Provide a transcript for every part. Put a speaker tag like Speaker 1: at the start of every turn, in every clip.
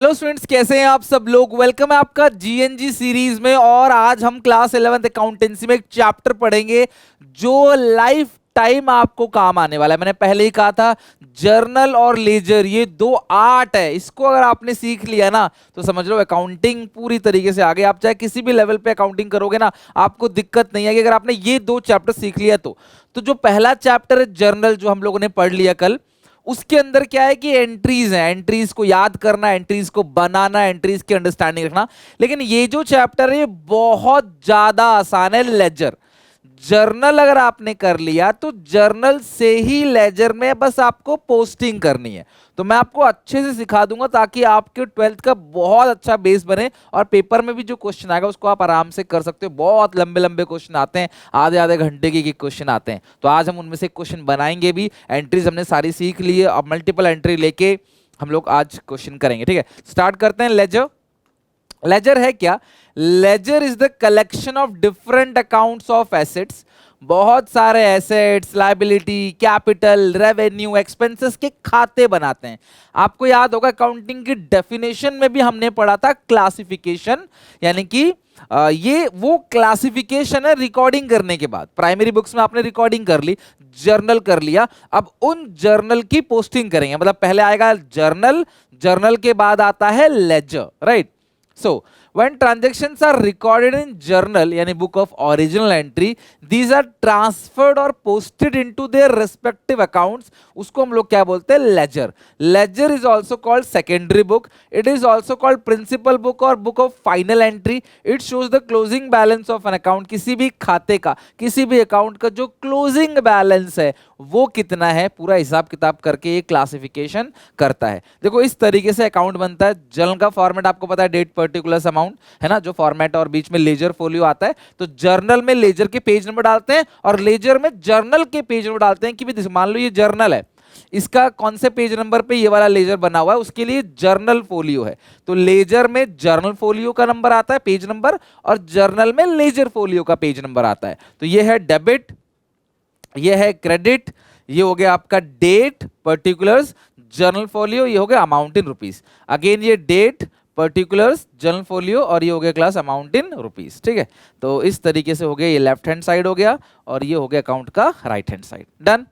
Speaker 1: Hello students, कैसे हैं आप सब लोग। वेलकम है आपका जीएनजी सीरीज में। और आज हम क्लास 11th अकाउंटेंसी में एक चैप्टर पढ़ेंगे जो लाइफ टाइम आपको काम आने वाला है। मैंने पहले ही कहा था, जर्नल और लेजर ये दो आर्ट है। इसको अगर आपने सीख लिया ना तो समझ लो अकाउंटिंग पूरी तरीके से आगे। आप चाहे किसी भी लेवल पे अकाउंटिंग करोगे ना, आपको दिक्कत नहीं आएगी अगर आपने ये दो चैप्टर सीख लिया तो जो पहला चैप्टर है जर्नल, जो हम लोगों ने पढ़ लिया कल, उसके अंदर क्या है कि एंट्रीज हैं, एंट्रीज को याद करना, एंट्रीज को बनाना, एंट्रीज की अंडरस्टैंडिंग रखना। लेकिन ये जो चैप्टर है ये बहुत ज्यादा आसान है। लेजर, जर्नल अगर आपने कर लिया तो जर्नल से ही लेजर में बस आपको पोस्टिंग करनी है। तो मैं आपको अच्छे से सिखा दूंगा ताकि आपके 12th का बहुत अच्छा बेस बने और पेपर में भी जो क्वेश्चन आएगा उसको आप आराम से कर सकते हो। बहुत लंबे लंबे क्वेश्चन आते हैं, आधे आधे घंटे के क्वेश्चन आते हैं, तो आज हम उनमें से क्वेश्चन बनाएंगे भी। एंट्रीज हमने सारी सीख ली है, अब मल्टीपल एंट्री लेके हम लोग आज क्वेश्चन करेंगे। ठीक है, स्टार्ट करते हैं। लेजर, लेजर है क्या? Ledger is the collection of different accounts of assets. बहुत सारे assets, liability, capital, revenue, expenses के खाते बनाते हैं। आपको याद होगा अकाउंटिंग की डेफिनेशन में भी हमने पढ़ा था क्लासिफिकेशन, यानी कि ये वो क्लासिफिकेशन है रिकॉर्डिंग करने के बाद। प्राइमरी बुक्स में आपने रिकॉर्डिंग कर ली, जर्नल कर लिया, अब उन जर्नल की पोस्टिंग करेंगे। मतलब पहले आएगा जर्नल, जर्नल के बाद आता है ledger, right. So, when transactions are recorded in journal, यानी book of original entry, these are transferred or posted into their respective accounts. उसको हम लोग क्या बोलते हैं? ledger. Ledger is also called secondary book. It is also called principal book or book of final entry. It shows the closing balance of an account. किसी भी खाते का, किसी भी अकाउंट का जो क्लोजिंग बैलेंस है वो कितना है, पूरा हिसाब किताब करके ये क्लासिफिकेशन करता है। देखो इस तरीके से अकाउंट बनता है। जर्नल का फॉर्मेट आपको पता है, डेट, पर्टिकुलर्स, अमाउंट, है ना, जो फॉर्मेट, और बीच में लेजर फोलियो आता है। तो जर्नल में लेजर के पेज नंबर डालते हैं और लेजर में जर्नल के पेज नंबर डालते हैं। कि मान लो ये जर्नल है, इसका कौन से पेज नंबर पे ये वाला लेजर बना हुआ है, उसके लिए जर्नल फोलियो है। तो लेजर में जर्नल फोलियो का नंबर आता है, पेज नंबर, और जर्नल में लेजर फोलियो का पेज नंबर आता है। तो ये है डेबिट, ये है क्रेडिट, ये हो गया आपका डेट, पर्टिकुलर्स, जर्नल फोलियो, ये हो गया अमाउंट इन रुपीस। अगेन ये डेट, पर्टिकुलर्स, जर्नल फोलियो, और ये हो गया क्लास अमाउंट इन रुपीस। ठीक है, तो इस तरीके से हो गया। ये लेफ्ट हैंड साइड हो गया और ये हो गया अकाउंट का राइट हैंड साइड। डन।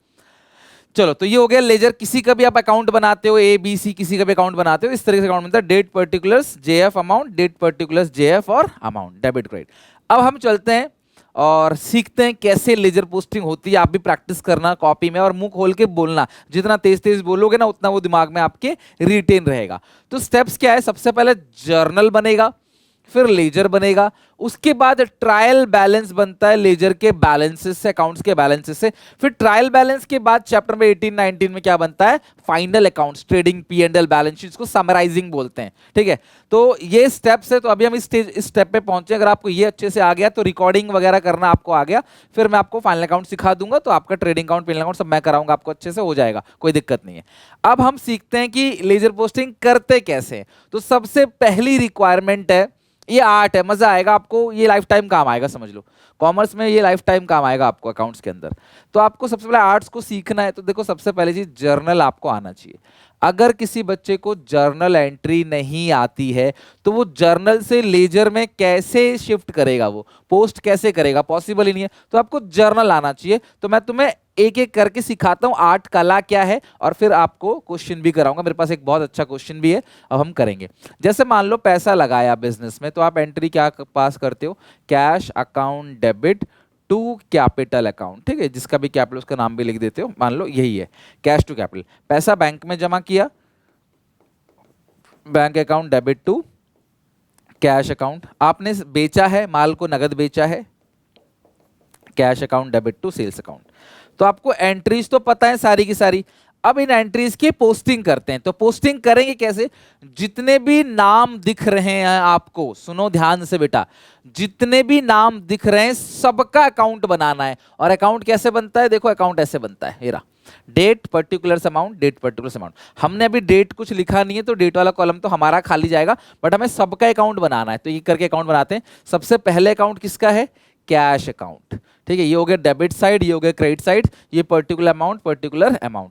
Speaker 1: चलो, तो ये हो गया लेजर। किसी का भी आप अकाउंट बनाते हो, ए बी सी, किसी का भी अकाउंट बनाते हो, इस तरीके से अकाउंट बनता है। Date, particulars, JF, amount, date, particulars, JF और अमाउंट, डेबिट, क्रेडिट। अब हम चलते हैं और सीखते हैं कैसे लेजर पोस्टिंग होती है। आप भी प्रैक्टिस करना कॉपी में और मुंह खोल के बोलना। जितना तेज तेज बोलोगे ना उतना वो दिमाग में आपके रिटेन रहेगा। तो स्टेप्स क्या है? सबसे पहले जर्नल बनेगा, फिर लेजर बनेगा, उसके बाद ट्रायल बैलेंस बनता है लेजर के बैलेंसेस से, अकाउंट्स के बैलेंसेस से। फिर ट्रायल बैलेंस के बाद चैप्टर में 18-19 में क्या बनता है? Final accounts, trading, P and L, balance sheet को समराइजिंग बोलते हैं। ठीक है, तो ये स्टेप्स है। तो अभी हम इस स्टेप पे पहुंचे। अगर आपको ये अच्छे से आ गया तो रिकॉर्डिंग वगैरह करना आपको आ गया, फिर मैं आपको फाइनल अकाउंट सिखा दूंगा। तो आपका trading account, P and L account सब मैं कराऊंगा, आपको अच्छे से हो जाएगा, कोई दिक्कत नहीं है। अब हम सीखते हैं कि लेजर पोस्टिंग करते कैसे। तो सबसे पहली रिक्वायरमेंट है, ये आर्ट है, मजा आएगा आपको, ये लाइफ टाइम काम आएगा, समझ लो। कॉमर्स में ये लाइफ टाइम काम आएगा आपको अकाउंट्स के अंदर। तो आपको सबसे पहले आर्ट्स को सीखना है। तो देखो सबसे पहले चीज, जर्नल आपको आना चाहिए। अगर किसी बच्चे को जर्नल एंट्री नहीं आती है तो वो जर्नल से लेजर में कैसे शिफ्ट करेगा, वो पोस्ट कैसे करेगा, पॉसिबल ही नहीं है। तो आपको जर्नल आना चाहिए। तो मैं तुम्हें एक एक करके सिखाता हूं आर्ट कला क्या है, और फिर आपको क्वेश्चन भी कराऊंगा। मेरे पास एक बहुत अच्छा क्वेश्चन भी है, अब हम करेंगे। जैसे मान लो पैसा लगाया बिजनेस में, तो आप एंट्री क्या पास करते हो? Cash account debit to capital account. ठीक है, जिसका भी कैपिटल उसका नाम भी लिख देते हो। मान लो यही है, कैश टू कैपिटल। पैसा बैंक में जमा किया, bank account debit to cash account. आपने बेचा है, माल को नगद बेचा है, cash account debit to sales account. तो आपको एंट्रीज तो पता है सारी की सारी। अब इन एंट्रीज की पोस्टिंग करते हैं। तो पोस्टिंग करेंगे कैसे? जितने भी नाम दिख रहे हैं आपको, सुनो ध्यान से बेटा, जितने भी नाम दिख रहे हैं सबका अकाउंट बनाना है। और अकाउंट कैसे बनता है? देखो अकाउंट ऐसे बनता है, हेरा, date, particulars, amount, date, particulars, amount. हमने अभी डेट कुछ लिखा नहीं है तो डेट वाला कॉलम तो हमारा खाली जाएगा, बट हमें सबका अकाउंट बनाना है। तो ये करके अकाउंट बनाते हैं। सबसे पहले अकाउंट किसका है? Cash account. ठीक है, ये हो गया डेबिट साइड, ये हो गया क्रेडिट साइड, ये पर्टिकुलर अमाउंट।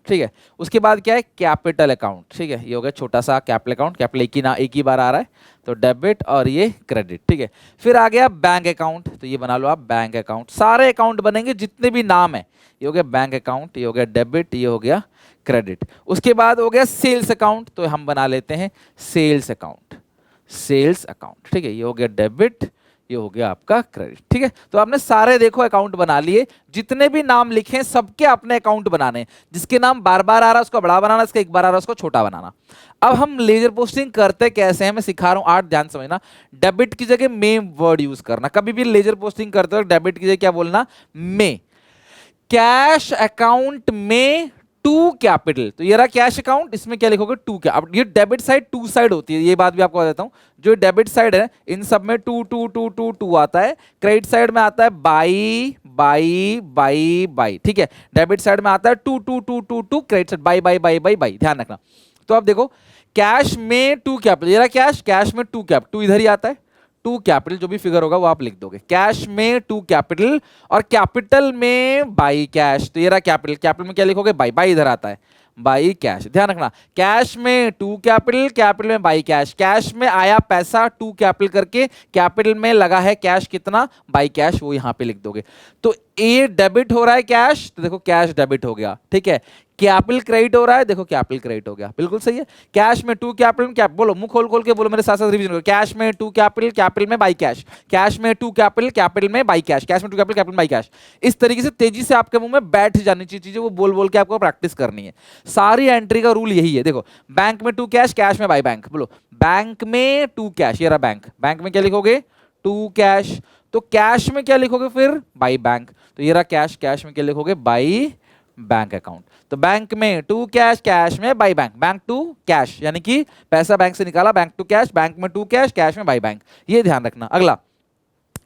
Speaker 1: ठीक है, उसके बाद क्या है, कैपिटल अकाउंट। ठीक है, ये हो गया छोटा सा कैपिटल अकाउंट, कैपिटल एक ही बार आ रहा है, तो डेबिट और ये क्रेडिट। ठीक है, फिर आ गया बैंक अकाउंट, तो ये बना लो आप बैंक अकाउंट। सारे अकाउंट बनेंगे जितने भी नाम है, ये हो गया बैंक अकाउंट, ये हो गया डेबिट, ये हो गया क्रेडिट। उसके बाद हो गया सेल्स अकाउंट, तो हम बना लेते हैं सेल्स अकाउंट। ठीक है, ये हो गया डेबिट, ये हो गया आपका क्रेडिट। ठीक है, तो आपने सारे देखो अकाउंट बना लिए, जितने भी नाम लिखे सबके अपने अकाउंट बनाने, जिसके नाम बार बार आ रहा है उसको बड़ा बनाना, इसका एक बार आ रहा है उसको छोटा बनाना। अब हम लेजर पोस्टिंग करते कैसे हैं, मैं सिखा रहा हूं, आर्ट ध्यान समझना। डेबिट की जगह मे वर्ड यूज करना, कभी भी लेजर पोस्टिंग करते वक्त डेबिट की जगह क्या बोलना, मे। कैश अकाउंट में टू कैपिटल, तो ये रहा कैश अकाउंट, इसमें क्या लिखोगे, टू क्या। अब ये डेबिट साइड टू साइड होती है, ये बात भी आपको बता देता हूं। जो डेबिट साइड है इन सब में to to to to to आता है, क्रेडिट साइड में आता है बाई बाई बाई बाई। ठीक है, डेबिट साइड में आता है to to to to to, credit side by by by by by, ध्यान रखना। तो अब देखो कैश में टू कैपिटल, ये रहा कैश में टू कैपिटल, टू इधर ही आता है, टू कैपिटल जो भी फिगर होगा वो आप लिख दोगे। कैश में टू कैपिटल और कैपिटल में बाई कैश, तो ये रहा कैपिटल में क्या लिखोगे, बाई, बाई इधर आता है, बाई कैश। ध्यान रखना, कैश में टू कैपिटल में बाई कैश। कैश में आया पैसा टू कैपिटल करके, कैपिटल में लगा है कैश कितना, बाई कैश, वो यहां पे लिख दोगे। तो ए डेबिट हो रहा है कैश, तो देखो कैश डेबिट हो गया। ठीक है, कैपिटल क्रेडिट हो रहा है, देखो कैपिटल क्रेडिट हो गया, बिल्कुल सही है। कैश में टू कैपिटल, बोलो मुंह खोल खोल के बोलो मेरे साथ साथ रिवीजन करो। कैश में टू कैपिटल में बाई कैश, कैश में टू कैपिटल में बाई कैश, कैश में टू कैपिटल में बाई कैश। इस तरीके से तेजी से आपके मुंह में बैठ जानी चाहिए चीजें, वो बोल बोल के आपको प्रैक्टिस करनी है। सारी एंट्री का रूल यही है। देखो बैंक में टू कैश में बाई बैंक, बोलो बैंक में टू कैश, ये रहा बैंक में क्या लिखोगे, टू कैश। तो कैश में क्या लिखोगे फिर, बाई बैंक, तो ये रहा कैश में क्या लिखोगे, बाई बैंक अकाउंट। तो बैंक में टू कैश में बाई बैंक टू कैश, यानी कि पैसा बैंक से निकाला, बैंक टू कैश, बैंक में टू कैश में बाई बैंक, ये ध्यान रखना। अगला,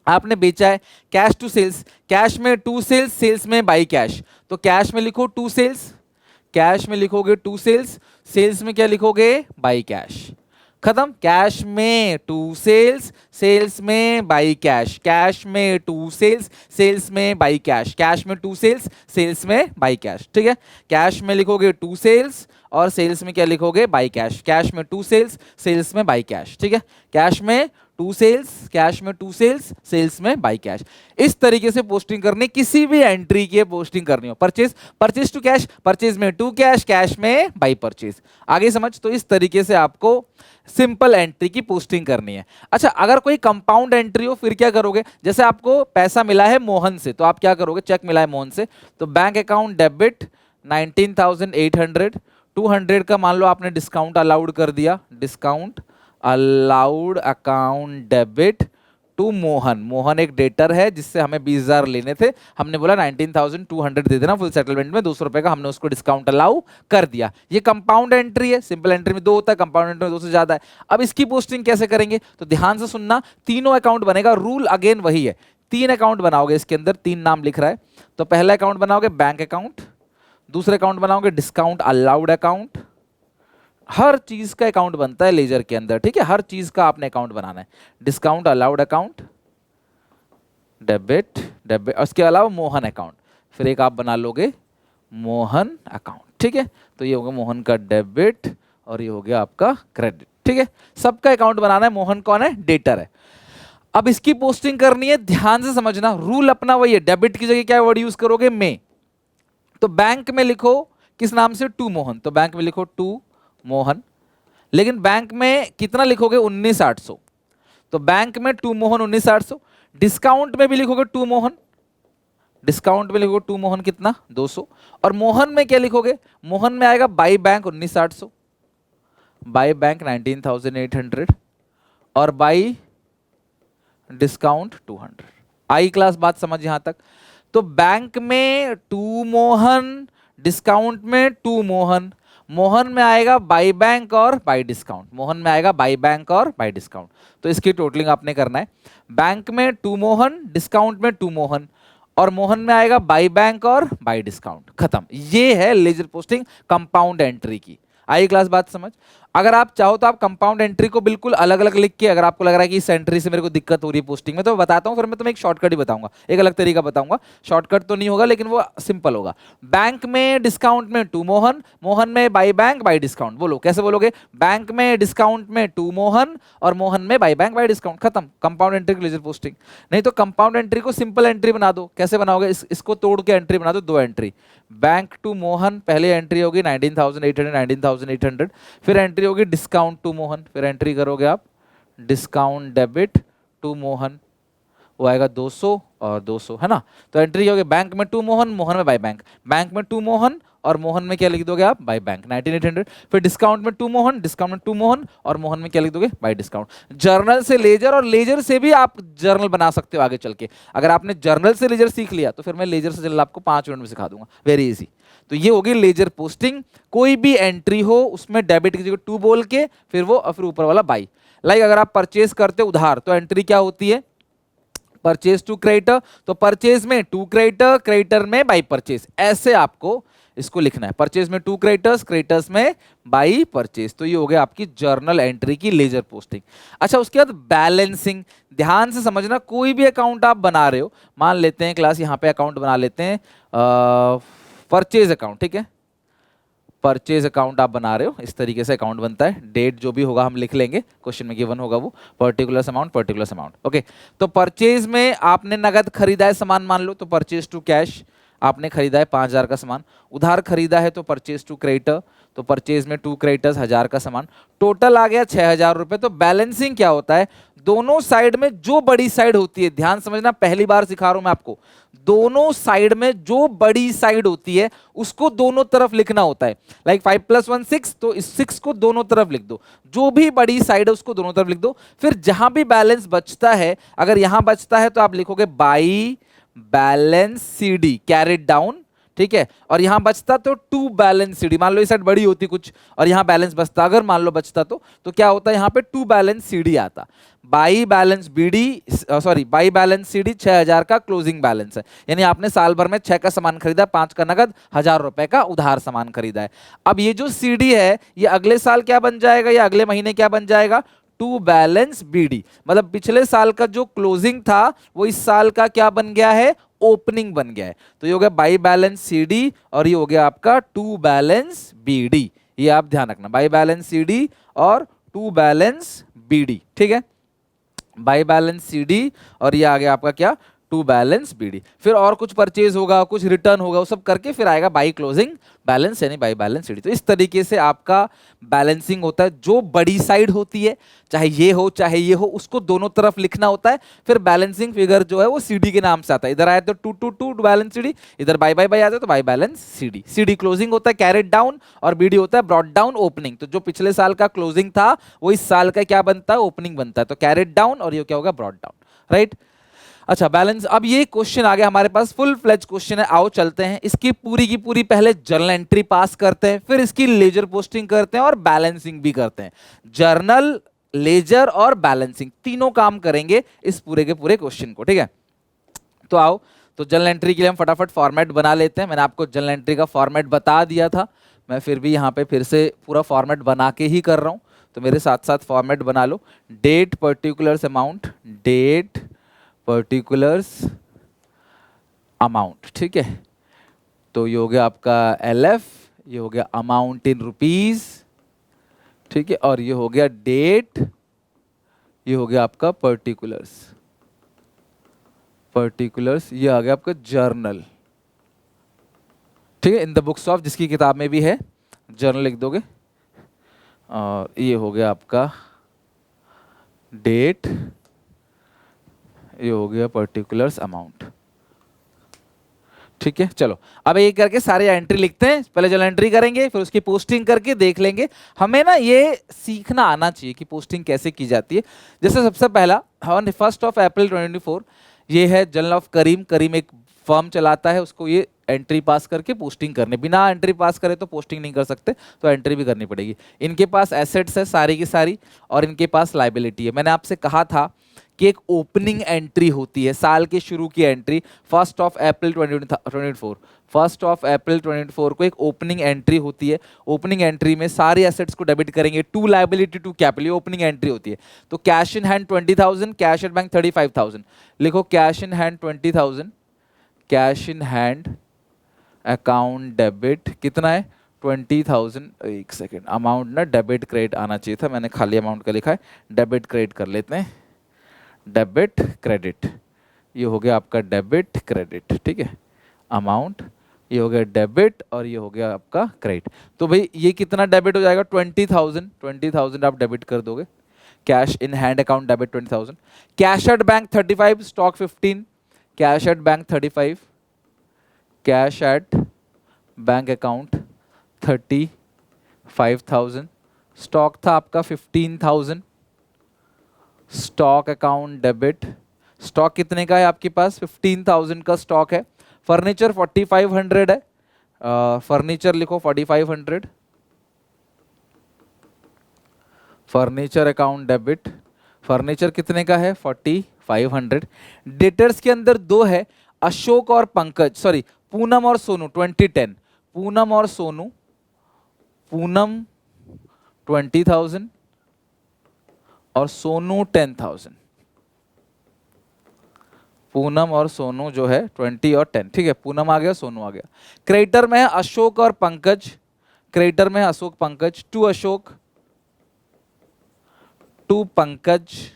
Speaker 1: आपने बेचा है कैश टू सेल्स, कैश में टू सेल्स में बाई कैश, तो कैश में लिखो टू सेल्स, कैश में लिखोगे टू सेल्स में क्या लिखोगे, बाई कैश। खत्म, कैश में टू सेल्स में बाई कैश में टू सेल्स में बाई कैश में टू सेल्स में बाई कैश। ठीक है, कैश में लिखोगे टू सेल्स और सेल्स में क्या लिखोगे, बाई कैश में टू सेल्स में बाई कैश। ठीक है, कैश में टू सेल्स में बाई कैश। इस तरीके से पोस्टिंग करनी, किसी भी एंट्री की पोस्टिंग करनी हो। परचेज टू कैश, परचेज में टू कैश में बाई परचेज। आगे समझ, तो इस तरीके से आपको सिंपल एंट्री की पोस्टिंग करनी है। अच्छा, अगर कोई कंपाउंड एंट्री हो फिर क्या करोगे, जैसे आपको पैसा मिला है मोहन से, तो आप क्या करोगे, चेक मिला है मोहन से, तो बैंक अकाउंट डेबिट 19,800, 200 का मान लो आपने डिस्काउंट अलाउड कर दिया, discount allowed account debit to Mohan एक डेटर है जिससे हमें 20,000 लेने थे, हमने बोला 19,200 दे देना फुल सेटलमेंट में, 200 रुपए का हमने उसको डिस्काउंट अलाउ कर दिया। ये कंपाउंड एंट्री है, सिंपल एंट्री में 2 होता है, कंपाउंड एंट्री में 2 से ज्यादा है। अब इसकी पोस्टिंग कैसे करेंगे, तो ध्यान से सुनना, तीनों अकाउंट बनेगा, रूल अगेन वही है, 3 अकाउंट बनाओगे, इसके अंदर 3 नाम लिख रहा है। तो पहला अकाउंट बनाओगे बैंक अकाउंट, दूसरे अकाउंट बनाओगे डिस्काउंट अलाउड अकाउंट। हर चीज का अकाउंट बनता है लेजर के अंदर, ठीक है, हर चीज का आपने अकाउंट बनाना है। डिस्काउंट अलाउड अकाउंट डेबिट, उसके अलावा मोहन अकाउंट, फिर एक आप बना लोगे मोहन अकाउंट। ठीक है, तो ये होगा मोहन का डेबिट और ये हो गया आपका क्रेडिट। ठीक है, सबका अकाउंट बनाना है। मोहन कौन है, डेटर है। अब इसकी पोस्टिंग करनी है, ध्यान से समझना, रूल अपना वही है, डेबिट की जगह क्या वर्ड यूज करोगे, में। तो बैंक में लिखो किस नाम से, टू मोहन, तो बैंक में लिखो टू मोहन, लेकिन बैंक में कितना लिखोगे, 19,800, तो बैंक में टू मोहन 19,800। डिस्काउंट में भी लिखोगे टू मोहन, डिस्काउंट में लिखोगे टू मोहन कितना, 200। और मोहन में क्या लिखोगे, मोहन में आएगा बाई बैंक 19,800, बाई बैंक 19,800 और बाई डिस्काउंट 200। आई क्लास बात समझ यहां तक। तो बैंक में टू मोहन, डिस्काउंट में टू मोहन, मोहन में आएगा बाई बैंक और बाई डिस्काउंट, मोहन में आएगा बाई बैंक और बाई डिस्काउंट। तो इसकी टोटलिंग आपने करना है, बैंक में टू मोहन, डिस्काउंट में टू मोहन और मोहन में आएगा बाई बैंक और बाई डिस्काउंट। खत्म, ये है लेजर पोस्टिंग कंपाउंड एंट्री की। आई क्लास बात समझ। अगर आप चाहो तो आप कंपाउंड एंट्री को बिल्कुल अलग अलग लिख के, अगर आपको लग रहा है कि इस एंट्री से मेरे को दिक्कत हो रही है पोस्टिंग में, तो बताता हूँ, फिर मैं तुम्हें एक शॉर्टकट ही बताऊंगा, एक अलग तरीका बताऊंगा। शॉर्टकट तो नहीं होगा लेकिन वो सिंपल होगा। बैंक में डिस्काउंट में टू मोहन, मोहन में बाई बैंक बाई डिस्काउंट। बोलो कैसे बोलोगे? बैंक में डिस्काउंट में टू मोहन और मोहन में बाई बैंक बाई डिस्काउंट। खत्म, कंपाउंड एंट्री की लेजर पोस्टिंग। नहीं तो कंपाउंड एंट्री को सिंपल एंट्री बना दो। कैसे बनाओगे? इसको तोड़ के एंट्री बना दो, दो एंट्री। बैंक टू मोहन, पहले एंट्री होगी 19,800 19,800, फिर एंट्री होगी डिस्काउंट टू मोहन, फिर एंट्री करोगे आप डिस्काउंट डेबिट टू मोहन, वो आएगा 200 और 200, है ना। तो एंट्री होगी बैंक में टू मोहन, मोहन में बाई बैंक, बैंक में टू मोहन और मोहन में क्या लिख दोगे आप? By bank 19,800। फिर डिस्काउंट में टू मोहन, डिस्काउंट में टू मोहन और मोहन में क्या लिख दोगे? By discount. जर्नल से लेजर और लेजर से भी आप जर्नल बना सकते हो आगे चल के। अगर आपने जर्नल से लेजर सीख लिया तो फिर मैं लेजर से जर्नल आपको 5 मिनट में सिखा दूंगा, वेरी इजी। तो ये होगी लेजर पोस्टिंग। कोई भी एंट्री हो उसमें डेबिट की जगह टू बोल के फिर वो और फिर ऊपर वाला बाई। लाइक अगर आप परचेज करते हो उधार तो एंट्री क्या होती है? परचेज टू क्रेडिटर, तो परचेज में टू क्रेडिटर, क्रेडिटर में बाई परचेज, ऐसे आपको इसको लिखना है। परचेज में टू क्रेडिटर्स, क्रेडिटर्स में बाई परचेज। तो ये हो गया आपकी जर्नल एंट्री की लेजर पोस्टिंग। अच्छा, उसके बाद बैलेंसिंग। ध्यान से समझना, कोई भी अकाउंट आप बना रहे हो, मान लेते हैं क्लास यहाँ पे अकाउंट बना लेते हैं परचेज अकाउंट, ठीक है। परचेज अकाउंट आप बना रहे हो, इस तरीके से अकाउंट बनता है। डेट जो भी होगा हम लिख लेंगे, क्वेश्चन में गिवन होगा वो particular amount, particular amount, okay. तो परचेज में आपने नगद खरीदा है सामान, मान लो, तो परचेज टू कैश, आपने खरीदा है 5,000 का सामान। उधार खरीदा है तो परचेज टू क्रेडिटर, तो परचेज में टू क्रेडिटर्स 1,000 का सामान, टोटल आ गया 6,000 रुपए। तो बैलेंसिंग क्या होता है? दोनों साइड में जो बड़ी साइड होती है, ध्यान समझना, पहली बार सिखा रहा हूं मैं आपको, दोनों साइड में जो बड़ी साइड होती है उसको दोनों तरफ लिखना होता है। लाइक 5 + 1 6, तो इस 6 को दोनों तरफ लिख दो, जो भी बड़ी साइड है उसको दोनों तरफ लिख दो। फिर जहां भी बैलेंस बचता है, अगर यहां बचता है तो आप लिखोगे by balance CD carried down, ठीक है। और यहां बचता तो टू बैलेंस CD, मान लो इस साइड बड़ी होती कुछ और यहां बैलेंस बचता, अगर मान लो बचता तो क्या होता है? यहां पे टू बैलेंस CD आता। By balance BD, sorry by balance CD 6,000 का क्लोजिंग बैलेंस है, यानी आपने साल भर में 6 का सामान खरीदा, 5 का नगद, 1,000 रुपए का उधार सामान खरीदा है। अब ये जो CD है ये अगले साल क्या बन जाएगा या अगले महीने क्या बन जाएगा? टू बैलेंस BD, मतलब पिछले साल का जो क्लोजिंग था वो इस साल का क्या बन गया है? ओपनिंग बन गया है। तो ये हो गया बाई बैलेंस CD और ये हो गया आपका टू बैलेंस BD। ये आप ध्यान रखना, बाई बैलेंस CD और टू बैलेंस BD, ठीक है। बाई बैलेंस CD और ये आ गया आपका क्या? To balance BD। फिर और कुछ परचेज होगा, कुछ रिटर्न होगा, वो सब करके फिर आएगा बाई क्लोजिंग बैलेंस यानी बाई बैलेंस CD। तो इस तरीके से आपका बैलेंसिंग होता है। जो बड़ी साइड होती है, चाहे ये हो चाहे ये हो, उसको दोनों तरफ लिखना होता है। फिर बैलेंसिंग फिगर जो है वो CD के नाम से आता है। इधर आया तो टू बैलेंस CD, इधर बाई बाई बाई आता है तो by balance CD। CD closing होता है कैरेट डाउन और BD होता है ब्रॉट डाउन ओपनिंग। तो जो पिछले साल का क्लोजिंग था वो इस साल का क्या बनता है? ओपनिंग बनता है। तो कैरेट डाउन और ये क्या होगा? Brought down, right. अच्छा, बैलेंस। अब ये क्वेश्चन आ गया हमारे पास, फुल फ्लेज क्वेश्चन है। आओ चलते हैं, इसकी पूरी की पूरी पहले जर्नल एंट्री पास करते हैं, फिर इसकी लेजर पोस्टिंग करते हैं और बैलेंसिंग भी करते हैं। जर्नल, लेजर और बैलेंसिंग तीनों काम करेंगे इस पूरे के पूरे क्वेश्चन को, ठीक है। तो आओ, तो जर्नल एंट्री के लिए हम फटाफट फॉर्मेट बना लेते हैं। मैंने आपको जर्नल एंट्री का फॉर्मेट बता दिया था, मैं फिर भी यहाँ पे फिर से पूरा फॉर्मेट बना के ही कर रहा हूँ, तो मेरे साथ साथ फॉर्मेट बना लो। Date particulars amount, date particulars amount, ठीक है। तो ये हो गया आपका LF, ये हो गया अमाउंट इन रुपीस, ठीक है। और ये हो गया डेट, ये हो गया आपका पर्टिकुलर्स, पर्टिकुलर्स ये आ गया आपका जर्नल, ठीक है। इन द बुक्स ऑफ, जिसकी किताब में भी है, जर्नल लिख दोगे। और ये हो गया आपका डेट, ये हो गया पर्टिकुलर्स अमाउंट, ठीक है। चलो अब एक करके सारे एंट्री लिखते हैं। पहले जर्नल एंट्री करेंगे, फिर उसकी पोस्टिंग करके देख लेंगे। हमें ना ये सीखना आना चाहिए कि पोस्टिंग कैसे की जाती है। जैसे सबसे पहला, 1 अप्रैल 2024, ये है जर्नल ऑफ करीम। करीम एक फर्म चलाता है उसको ये एंट्री पास करके पोस्टिंग करने, बिना एंट्री पास करे तो पोस्टिंग नहीं कर सकते, तो एंट्री भी करनी पड़ेगी। इनके पास एसेट्स है सारी की सारी और इनके पास लाइबिलिटी है। मैंने आपसे कहा था कि एक ओपनिंग एंट्री होती है, साल के शुरू की एंट्री, 1 अप्रैल 2024, 1 अप्रैल 2024 को एक ओपनिंग एंट्री होती है। ओपनिंग एंट्री में सारे एसेट्स को डेबिट करेंगे, टू लाइबिलिटी टू कैपिटल, ये ओपनिंग एंट्री होती है। तो cash in hand 20,000, cash at bank 35,000, लिखो cash in hand 20,000, cash in hand account debit कितना है 20,000। एक सेकेंड, अमाउंट ना डेबिट क्रेडिट आना चाहिए था, मैंने खाली अमाउंट का लिखा है, डेबिट क्रेडिट कर लेते हैं, डेबिट क्रेडिट, ये हो गया आपका डेबिट क्रेडिट, ठीक है, अमाउंट, ये हो गया डेबिट और ये हो गया आपका क्रेडिट। तो भाई ये कितना डेबिट हो जाएगा 20,000, 20,000 आप डेबिट कर दोगे, cash in hand account debit 20,000, cash at bank 35, stock 15, cash at bank 35, cash at bank account 35,000, stock था आपका 15,000, स्टॉक अकाउंट डेबिट, स्टॉक कितने का है आपके पास 15,000 का स्टॉक है। फर्नीचर 4,500 है, फर्नीचर लिखो 4,500, फर्नीचर अकाउंट डेबिट, फर्नीचर कितने का है 4,500। डेटर्स के अंदर दो है, अशोक और पंकज, सॉरी पूनम और सोनू 2010, पूनम और सोनू, पूनम 20,000 और सोनू 10,000, पूनम और सोनू जो है 20 और 10, ठीक है, पूनम आ गया सोनू आ गया। क्रेडिटर में है अशोक और पंकज, क्रेडिटर में है अशोक पंकज, टू अशोक टू पंकज,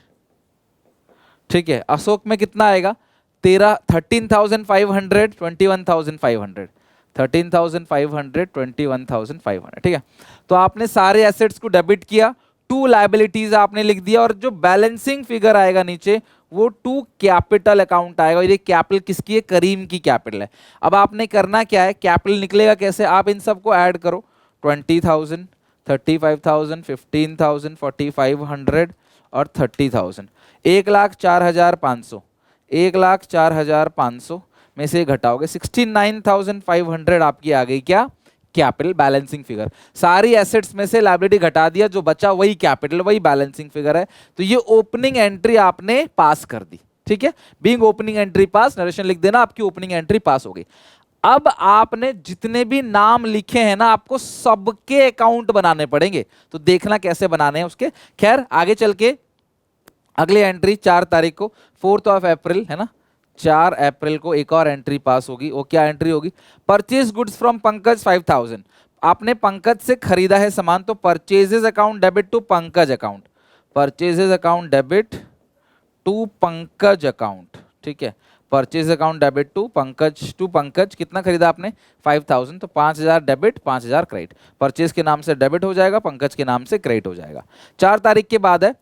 Speaker 1: ठीक है। अशोक में कितना आएगा 13,500, 21,500, 13,500, 21,500, ठीक है। तो आपने सारे एसेट्स को डेबिट किया, टू लायबिलिटीज आपने लिख दिया और जो बैलेंसिंग फिगर आएगा नीचे वो टू कैपिटल अकाउंट आएगा। और ये कैपिटल किसकी है, करीम की कैपिटल है। अब आपने करना क्या है, कैपिटल निकलेगा कैसे, आप इन सबको ऐड करो, 20,000, 35,000, 15,000, 4,500 और 30,000, 1,04,500, 1,04,500 में से घटाओगे 69,500 आपकी आ गई क्या, कैपिटल बैलेंसिंग फिगर। सारी एसेट्स में से लायबिलिटी घटा दिया, जो बचा वही कैपिटल, वही बैलेंसिंग फिगर है। तो ये ओपनिंग एंट्री आपने पास कर दी, ठीक है। बीइंग ओपनिंग एंट्री पास, नरेशन लिख देना, आपकी ओपनिंग एंट्री पास हो गई। अब आपने जितने भी नाम लिखे हैं ना, आपको सबके अकाउंट बनाने पड़ेंगे, तो देखना कैसे बनाने हैं उसके। खैर आगे चल के अगली एंट्री 4 तारीख को 4 अप्रैल है ना, 4 अप्रैल को एक और एंट्री पास होगी। वो क्या एंट्री होगी, परचेज गुड्स फ्रॉम पंकज 5,000, आपने पंकज से खरीदा है सामान, तो purchases account debit to Pankaj account, purchases account debit to Pankaj account, ठीक है। Purchase account debit to Pankaj, कितना खरीदा आपने 5,000, तो 5,000 डेबिट 5,000 क्रेडिट, परचेज के नाम से डेबिट हो जाएगा, पंकज के नाम से क्रेडिट हो जाएगा। 4 तारीख के बाद है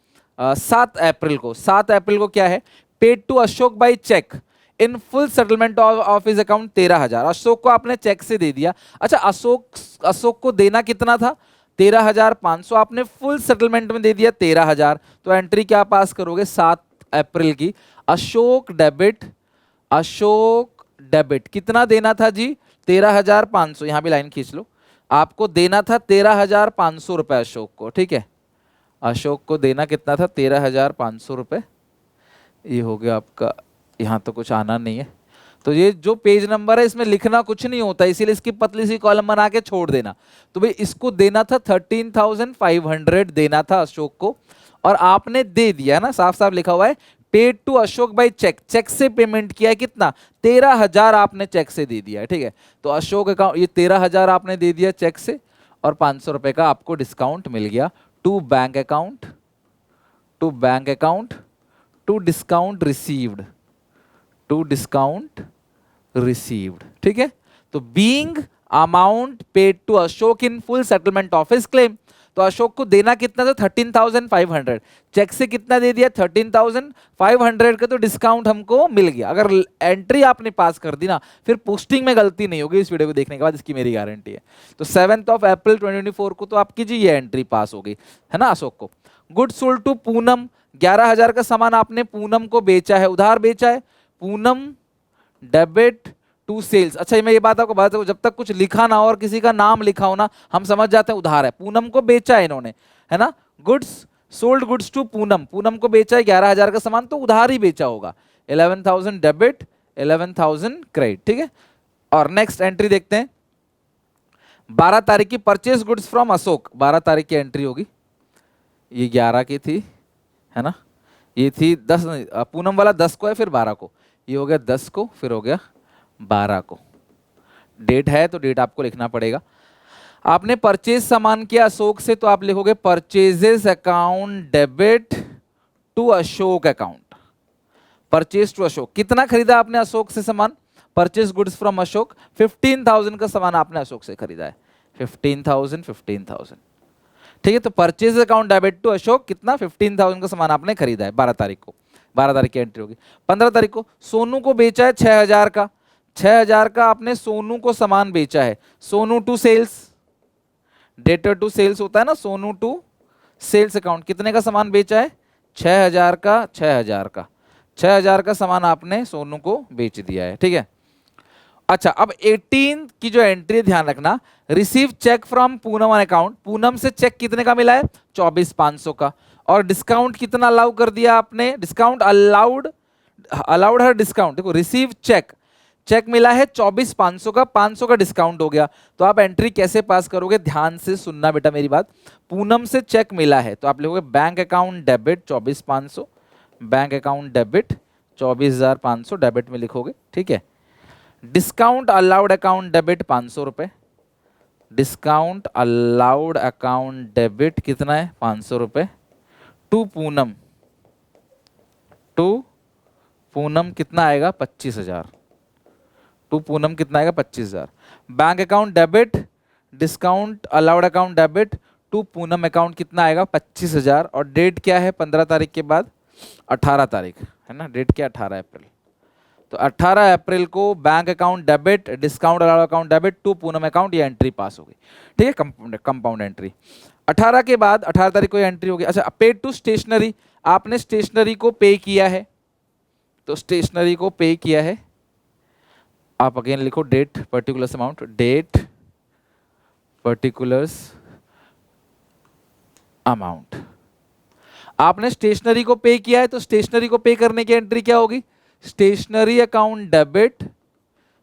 Speaker 1: 7 अप्रैल को, 7 अप्रैल को क्या है, paid to Ashok by cheque in full settlement of his account 13,000, Ashok को आपने चेक से दे दिया। अच्छा अशोक को देना कितना था 13,500, आपने फुल सेटलमेंट में दे दिया 13,000, तो एंट्री क्या पास करोगे 7 अप्रैल की, अशोक डेबिट कितना देना था जी 13,500, यहां भी लाइन खींच लो, आपको देना था 13,500 रुपए अशोक को, ठीक है। अशोक को देना कितना था 13,500 रुपए, ये हो गया आपका, यहाँ तो कुछ आना नहीं है, तो ये जो पेज नंबर है इसमें लिखना कुछ नहीं होता, इसीलिए इसकी पतली सी कॉलम बना के छोड़ देना। तो भाई इसको देना था 13,500 देना था अशोक को, और आपने दे दिया ना, साफ साफ लिखा हुआ है paid to Ashok by cheque, cheque से पेमेंट किया है कितना 13,000 आपने चेक से दे दिया है, ठीक है। तो अशोक अकाउंट ये 13,000 आपने दे दिया चेक से, और 500 रुपए का आपको डिस्काउंट मिल गया to bank account, to discount received, ठीक है। तो being amount paid to Ashok in full settlement of his claim, तो अशोक को देना कितना था 13,500, चेक से कितना दे दिया 13,500 का, तो डिस्काउंट हमको मिल गया। अगर एंट्री आपने पास कर दी ना, फिर पोस्टिंग में गलती नहीं होगी, इस वीडियो को देखने के बाद इसकी मेरी गारंटी है। तो 7 अप्रैल 2024 को तो आपकी जी ये एंट्री पास हो गई है ना अशोक को। गुड सोल्ड टू पूनम, 11,000 का सामान आपने पूनम को बेचा है, उधार बेचा है, पूनम डेबिट टू सेल्स। अच्छा मैं ये बात आपको बता दूं, जब तक कुछ लिखा ना हो और किसी का नाम लिखा हो ना, हम समझ जाते हैं उधार है। पूनम को बेचा है इन्होंने, है ना, goods sold goods to Poonam, Poonam को बेचा है 11,000 का सामान, तो उधार ही बेचा होगा। 11,000 डेबिट, 11,000 क्रेडिट, ठीक है। और नेक्स्ट एंट्री देखते हैं, 12 तारीख की परचेस गुड्स फ्रॉम अशोक, 12 तारीख की एंट्री होगी, ये 11 की थी, है ना, ये थी 10, पूनम वाला 10 को है, फिर 12 को, ये हो गया 10 को, फिर हो गया 12 को। डेट है तो डेट आपको लिखना पड़ेगा। आपने परचेज सामान किया अशोक से, तो आप लिखोगे purchases account debit to Ashok account, purchase to Ashok. कितना खरीदा आपने अशोक से सामान, परचेज गुड्स फ्रॉम अशोक, 15,000 का सामान आपने अशोक से खरीदा है, 15,000 15,000, ठीक है। तो purchase account debit to Ashok कितना, 15,000 का सामान आपने खरीदा है 12 तारीख को, 12 तारीख की एंट्री होगी। 15 तारीख को सोनू को बेचा है 6,000 का, 6,000 का आपने सोनू को सामान बेचा है, Sonu to sales, debtor to sales होता है ना, सोनू टू सेल्स अकाउंट, कितने का सामान बेचा है, 6,000 का, 6,000 का, 6,000 का सामान आपने सोनू को बेच दिया है, ठीक है। अच्छा अब 18 की जो एंट्री ध्यान रखना, receive cheque from Poonam account, Poonam से चेक कितने का मिला है, 24,500 का, और डिस्काउंट कितना अलाउ कर दिया आपने, डिस्काउंट अलाउड, अलाउड हर डिस्काउंट, देखो रिसीव चेक, चेक मिला है 24,500 का, 500 का डिस्काउंट हो गया, तो आप एंट्री कैसे पास करोगे, ध्यान से सुनना बेटा मेरी बात। पूनम से चेक मिला है तो आप लिखोगे bank account debit 24,500, bank account debit 24,500 debit में लिखोगे, ठीक है। डिस्काउंट अलाउड अकाउंट डेबिट 500 रुपए, डिस्काउंट अलाउड अकाउंट डेबिट कितना है, 500 रुपए, टू पूनम, टू पूनम कितना आएगा, 25,000, टू पूनम कितना आएगा, 25,000। Bank account debit, discount allowed account debit to Poonam account कितना आएगा, 25,000, और डेट क्या है 15 तारीख के बाद 18 तारीख, है ना, डेट क्या 18 अप्रैल, तो 18 अप्रैल को bank account debit, discount allowed account debit to Poonam account, ये एंट्री पास हो गई, ठीक है, कंपाउंड एंट्री। 18 के बाद 18 तारीख को एंट्री होगी। अच्छा पेड टू स्टेशनरी, आपने स्टेशनरी को पे किया है, तो स्टेशनरी को पे किया है, आप अगेन लिखो date particulars amount, date particulars amount, आपने स्टेशनरी को पे किया है, तो स्टेशनरी को पे करने की एंट्री क्या होगी, stationery account debit,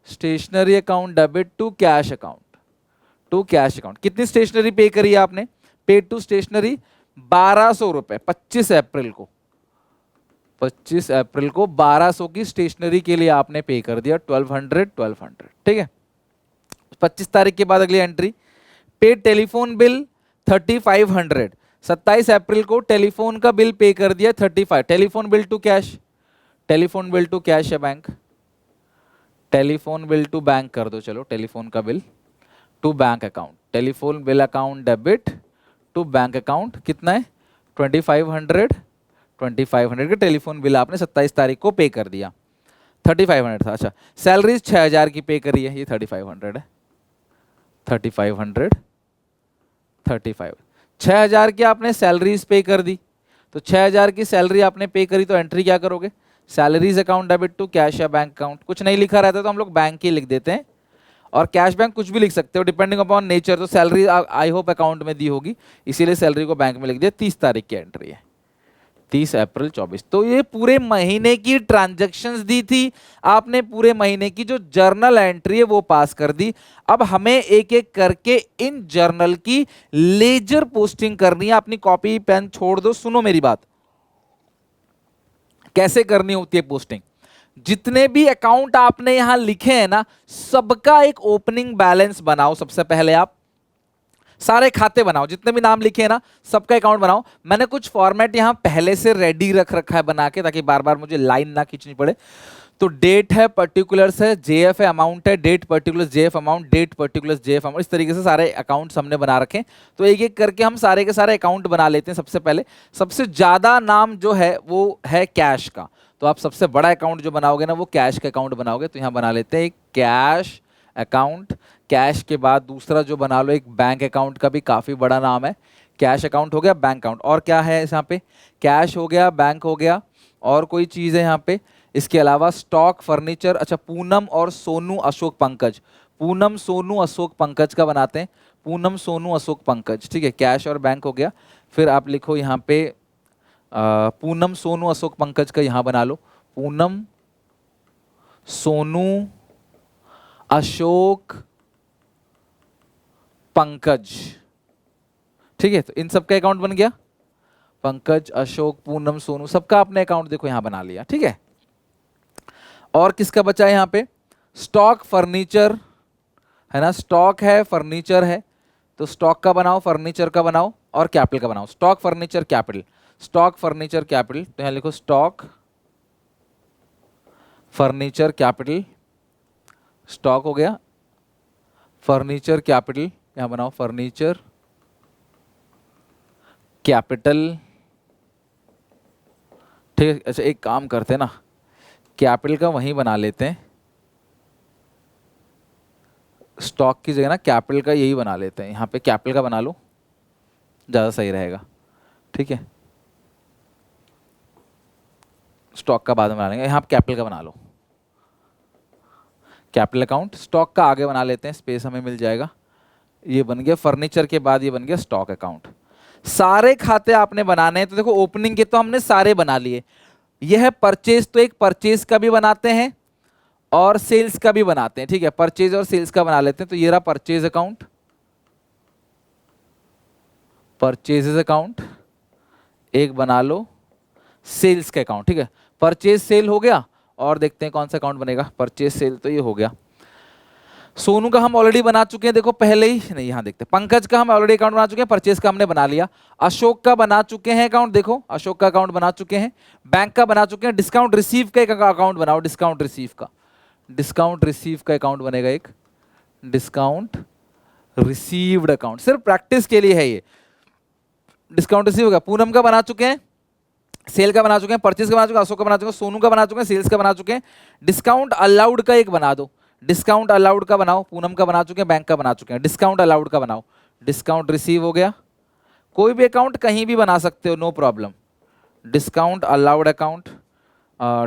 Speaker 1: stationery account debit to cash account, to cash account. कितनी स्टेशनरी पे करी है आपने, पेड टू स्टेशनरी 1,200 रुपए, 25 अप्रैल को, 25 अप्रैल को 1,200 की स्टेशनरी के लिए आपने पे कर दिया, 1,200, ठीक है। 25 तारीख के बाद अगली एंट्री, पेड टेलीफोन बिल 3,500, 27 अप्रैल को टेलीफोन का बिल पे कर दिया 35, telephone bill to cash, telephone bill to cash है bank, telephone bill to bank कर दो, चलो टेलीफोन का bill to bank account, telephone bill account debit to bank account कितना है 2,500, 2,500 का टेलीफोन बिल आपने 27 तारीख को पे कर दिया, 3,500 था। अच्छा सैलरीज 6,000 की पे करी है, ये 3,500 है, 3,500, 35, 6,000 की आपने सैलरीज पे कर दी, तो 6,000 की सैलरी आपने पे करी, तो एंट्री क्या करोगे, salaries account debit to cash या बैंक अकाउंट, कुछ नहीं लिखा रहता तो हम लोग बैंक ही लिख देते हैं, और कैश बैंक कुछ भी लिख सकते हो डिपेंडिंग अपॉन नेचर, तो सैलरी आई होप अकाउंट में दी होगी, इसीलिए सैलरी को बैंक में लिख दिया। 30 तारीख की एंट्री है, 30 अप्रैल 24, तो ये पूरे महीने की ट्रांजैक्शंस दी थी आपने, पूरे महीने की जो जर्नल एंट्री है वो पास कर दी। अब हमें एक एक करके इन जर्नल की लेजर पोस्टिंग करनी है, अपनी कॉपी पेन छोड़ दो, सुनो मेरी बात, कैसे करनी होती है पोस्टिंग। जितने भी अकाउंट आपने यहां लिखे हैं ना, सबका एक ओपनिंग बैलेंस बनाओ, सबसे पहले आप सारे खाते बनाओ, जितने भी नाम लिखे हैं ना सबका अकाउंट बनाओ। मैंने कुछ फॉर्मेट यहां पहले से रेडी रख रखा है बना के, ताकि बार बार मुझे लाइन ना खींचनी पड़े। तो डेट है, पर्टिकुलर्स है, जेएफ है, अमाउंट है, date particulars JF amount, date particulars JF amount, इस तरीके से सारे अकाउंट्स हमने बना रखे। तो एक एक करके हम सारे के सारे अकाउंट बना लेते हैं। सबसे पहले सबसे ज्यादा नाम जो है वो है कैश का, तो आप सबसे बड़ा अकाउंट जो बनाओगे ना वो कैश का अकाउंट बनाओगे। तो यहाँ बना लेते हैं एक कैश अकाउंट। कैश के बाद दूसरा जो बना लो एक बैंक अकाउंट का भी काफ़ी बड़ा नाम है। कैश अकाउंट हो गया, बैंक अकाउंट, और क्या है यहाँ पे, कैश हो गया, बैंक हो गया, और कोई चीज़ है यहाँ पे, इसके अलावा स्टॉक फर्नीचर, अच्छा पूनम और सोनू अशोक पंकज, पूनम सोनू अशोक पंकज का बनाते हैं, पूनम सोनू अशोक पंकज, ठीक है। कैश और बैंक हो गया। फिर आप लिखो यहाँ पे पूनम सोनू अशोक पंकज का यहाँ बना लो, पूनम सोनू अशोक पंकज, ठीक है। तो इन सबका अकाउंट बन गया, पंकज, अशोक, पूनम, सोनू, सबका आपने अकाउंट देखो यहां बना लिया, ठीक है। और किसका बचा है यहाँ पे, स्टॉक फर्नीचर है ना, स्टॉक है, फर्नीचर है, तो स्टॉक का बनाओ, फर्नीचर का बनाओ और कैपिटल का बनाओ, stock furniture capital, stock furniture capital, तो यहां लिखो स्टॉक फर्नीचर कैपिटल, स्टॉक हो गया, फर्नीचर कैपिटल यहां बनाओ, फर्नीचर कैपिटल, ठीक है। अच्छा एक काम करते हैं ना, कैपिटल का वहीं बना लेते हैं, स्टॉक की जगह ना कैपिटल का यही बना लेते हैं, यहाँ पे कैपिटल का बना लो, ज़्यादा सही रहेगा, ठीक है। स्टॉक का बाद में बना लेंगे, यहाँ कैपिटल का बना लो, कैपिटल अकाउंट, स्टॉक का आगे बना लेते हैं, स्पेस हमें मिल जाएगा। ये बन गया फर्नीचर के बाद ये बन गया स्टॉक अकाउंट। सारे खाते आपने बनाने हैं, तो देखो ओपनिंग के तो हमने सारे बना लिए, यह है परचेज, तो एक परचेज का भी बनाते हैं और सेल्स का भी बनाते हैं, ठीक है। परचेज और सेल्स का बना लेते हैं, तो ये रहा परचेज अकाउंट, परचेजेस अकाउंट, एक बना लो सेल्स का अकाउंट, ठीक है। परचेज सेल हो गया, और देखते हैं कौन सा अकाउंट बनेगा, परचेज सेल, तो ये हो गया। सोनू का हम ऑलरेडी बना चुके हैं, देखो पहले ही, नहीं यहाँ देखते हैं, पंकज का हम ऑलरेडी अकाउंट बना चुके हैं, परचेज का हमने बना लिया, अशोक का बना चुके हैं अकाउंट, देखो अशोक का अकाउंट बना चुके हैं, बैंक का बना चुके हैं, डिस्काउंट रिसीव का एक अकाउंट बनाओ, डिस्काउंट रिसीव का, डिस्काउंट रिसीव का अकाउंट बनेगा एक, डिस्काउंट रिसीव्ड अकाउंट, सिर्फ प्रैक्टिस के लिए है ये, डिस्काउंट रिसीव का। पूनम का बना चुके हैं, सेल का बना चुके हैं, परचेज का बना चुके हैं, अशोक का बना चुके हैं, सोनू का बना चुके हैं, सेल्स का बना चुके हैं, डिस्काउंट अलाउड का एक बना दो, डिस्काउंट अलाउड का बनाओ, पूनम का बना चुके हैं, बैंक का बना चुके हैं, डिस्काउंट अलाउड का बनाओ, डिस्काउंट रिसीव हो गया। कोई भी अकाउंट कहीं भी बना सकते हो, no problem, discount allowed account,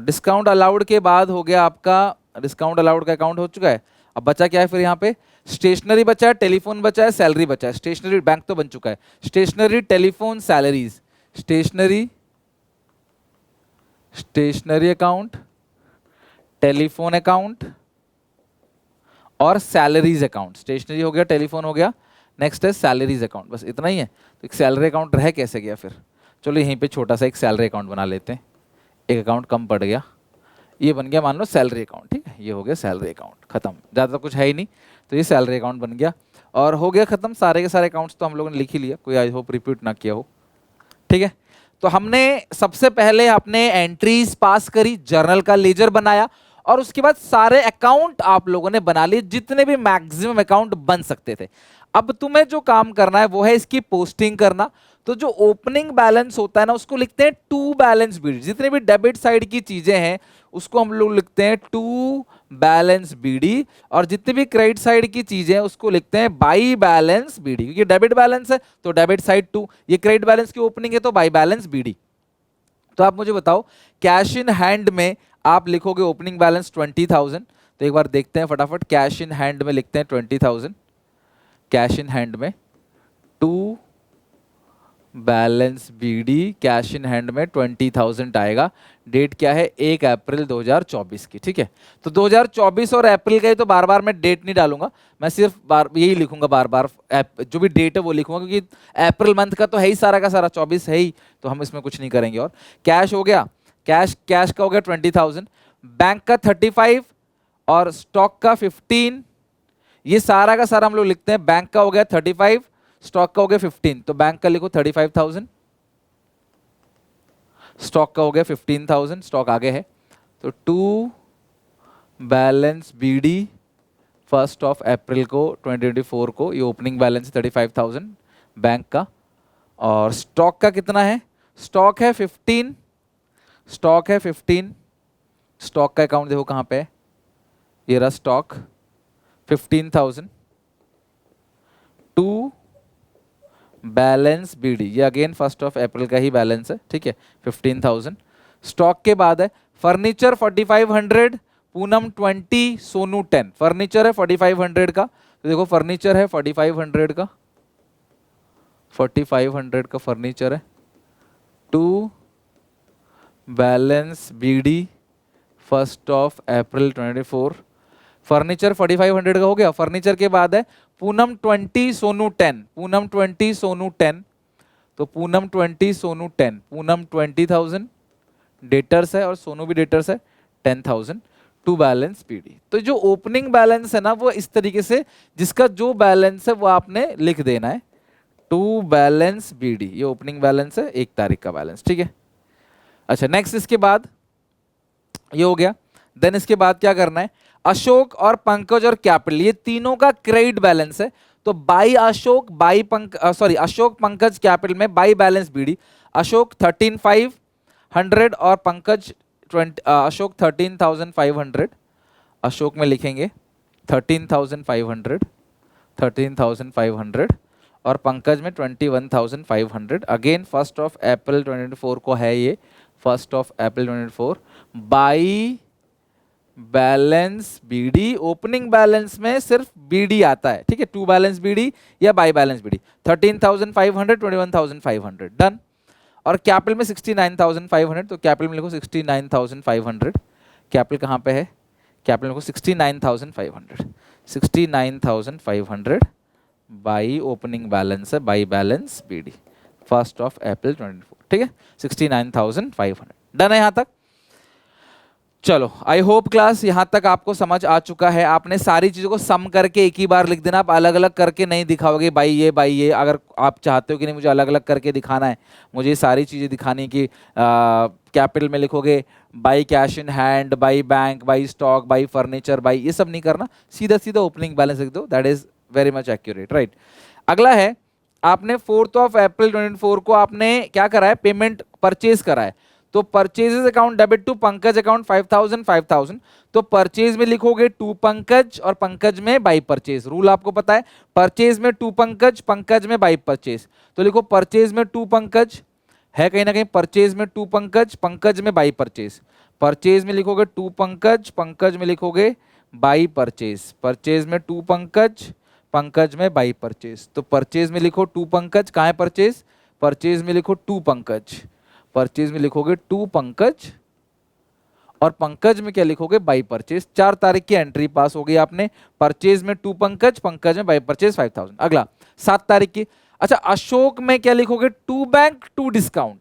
Speaker 1: discount allowed के बाद हो गया आपका, डिस्काउंट अलाउड का अकाउंट हो चुका है। अब बचा क्या है फिर यहाँ पे, स्टेशनरी बचा है, टेलीफोन बचा है, सैलरी बचा है, स्टेशनरी, बैंक तो बन चुका है, stationery, telephone, salaries, stationery, stationery account, telephone account और सैलरीज अकाउंट, स्टेशनरी हो गया, टेलीफोन हो गया, नेक्स्ट है सैलरीज अकाउंट, बस इतना ही है। तो एक सैलरी अकाउंट रह कैसे गया फिर, चलो यहीं पे छोटा सा एक सैलरी अकाउंट बना लेते हैं, एक अकाउंट कम पड़ गया, ये बन गया मान लो सैलरी अकाउंट, ठीक है, ये हो गया सैलरी अकाउंट, खत्म, ज़्यादा कुछ है ही नहीं, तो ये सैलरी अकाउंट बन गया और हो गया खत्म। सारे के सारे अकाउंट्स तो हम लोगों ने लिख ही लिया, कोई आई होप रिपीट ना किया हो, ठीक है। तो हमने सबसे पहले अपने एंट्रीज पास करी, जर्नल का लेजर बनाया और उसके बाद सारे अकाउंट आप लोगों ने बना लिए, जितने भी मैक्सिमम अकाउंट बन सकते थे। अब तुम्हें जो काम करना है वो है इसकी पोस्टिंग करना। तो जो ओपनिंग बैलेंस होता है ना, उसको लिखते हैं टू बैलेंस बीडी, जितने भी डेबिट साइड की चीजें हैं उसको हम लोग लिखते हैं टू बैलेंस बीडी, और जितनी भी क्रेडिट साइड की चीजें हैं उसको लिखते हैं बाई बैलेंस बीडी, क्योंकि डेबिट बैलेंस है तो डेबिट साइड टू, ये क्रेडिट बैलेंस की ओपनिंग है तो बाई बैलेंस बीडी। तो आप मुझे बताओ, कैश इन हैंड में आप लिखोगे ओपनिंग बैलेंस 20,000, तो एक बार देखते हैं फटाफट, कैश इन हैंड में लिखते हैं 20,000, कैश इन हैंड में to balance BD, cash in hand में 20,000 आएगा। डेट क्या है, 1 अप्रैल 2024 की, ठीक है। तो 2024 और अप्रैल का ही, तो बार बार मैं डेट नहीं डालूंगा, मैं सिर्फ बार यही लिखूंगा, बार बार जो भी डेट है वो लिखूंगा, क्योंकि अप्रैल मंथ का तो है ही सारा का सारा, 24 है ही, तो हम इसमें कुछ नहीं करेंगे। और कैश हो गया, कैश का हो गया 20,000, बैंक का 35 और स्टॉक का 15, ये सारा का सारा हम लोग लिखते हैं, बैंक का हो गया 35, स्टॉक का हो गया 15, तो बैंक का लिखो 35,000, स्टॉक का हो गया 15,000, स्टॉक आगे है, तो टू बैलेंस बीडी 1 अप्रैल को 2024 को, ये ओपनिंग बैलेंस 35,000 बैंक का, और स्टॉक का कितना है, स्टॉक है 15, स्टॉक है 15, स्टॉक का अकाउंट देखो कहां पे है, ये रहा स्टॉक 15,000, टू बैलेंस बीडी, ये अगेन 1 अप्रैल का ही बैलेंस है, ठीक है, 15,000। स्टॉक के बाद है फर्नीचर 4500, पूनम 20, सोनू 10। फर्नीचर है 4500 का, तो देखो फर्नीचर है 4500 का, 4500 का फर्नीचर है। टू बैलेंस बीडी 1 अप्रैल 24। फर्नीचर 4500 का हो गया। फर्नीचर के बाद है पूनम 20, सोनू 10। पूनम 20, सोनू 10, तो पूनम 20, सोनू 10। पूनम 20,000 डेटर्स है और सोनू भी डेटर्स है 10,000। To balance BD. तो जो ओपनिंग बैलेंस है ना वो इस तरीके से, जिसका जो बैलेंस है वो आपने लिख देना है। टू बैलेंस बीडी, ये ओपनिंग बैलेंस है 1 तारीख का बैलेंस, ठीक है। अच्छा नेक्स्ट, इसके बाद ये हो गया। देन इसके बाद क्या करना है, अशोक और पंकज और कैपिटल, ये तीनों का क्रेडिट बैलेंस है। तो by Ashok, by Ashok Pankaj capital में बाई बैलेंस बीडी। अशोक 13,500 और पंकज 20, अशोक 13,500। अशोक में लिखेंगे 13,500, 13,500 और पंकज में 21,500। अगेन 1 अप्रैल 24 को है ये, 1 अप्रैल 24। By balance BD, opening balance में सिर्फ बीडी आता है, ठीक है। टू बैलेंस बीडी या बाई बैलेंस बीडी। 13,500, 21,500, डन। और कैपिटल में 69,500, तो कैपिटल में लिखो 69,500। कैपिटल कहाँ पे है, कैपिटल में लिखो 69,500, 69,500 बाई ओपनिंग बैलेंस है, बाई बैलेंस बीडी 1 अप्रैल 24, ठीक है। 69,500, डन है यहाँ तक। चलो आई होप क्लास यहाँ तक आपको समझ आ चुका है। आपने सारी चीज़ों को सम करके एक ही बार लिख देना, आप अलग अलग करके नहीं दिखाओगे बाई ये। अगर आप चाहते हो कि नहीं मुझे अलग अलग करके दिखाना है, मुझे सारी चीज़ें दिखानी कि कैपिटल में लिखोगे by cash in hand, by bank, by stock, by furniture, by, ये सब नहीं करना, सीधा सीधा ओपनिंग बैलेंस लिख दो, that is very much accurate, right. अगला है, आपने 4 अप्रैल 24 को आपने क्या करा है, पेमेंट परचेज करा है। तो purchases account debit to Pankaj account 5,000 5,000। तो परचेज में लिखोगे टू पंकज और पंकज में बाई परचेज। रूल आपको पता है, परचेज में टू पंकज, पंकज में बाई परचेज। तो लिखो परचेज में टू पंकज है कहीं ना कहीं, परचेज में टू पंकज, पंकज में बाई परचेज। परचेज में लिखोगे टू पंकज, पंकज में लिखोगे बाई परचेज। परचेज में टू पंकज, पंकज में बाई परचेज। तो परचेज में लिखो टू पंकज, कहाँ है परचेज, परचेज में लिखो टू पंकज, परचेज में लिखोगे टू पंकज और पंकज में क्या लिखोगे, बाई परचेज। 4 तारीख की एंट्री पास हो गई आपने, परचेज में टू पंकज, पंकज में बाई परचेज 5,000। अगला 7 तारीख की, अच्छा अशोक में क्या लिखोगे, to bank to discount.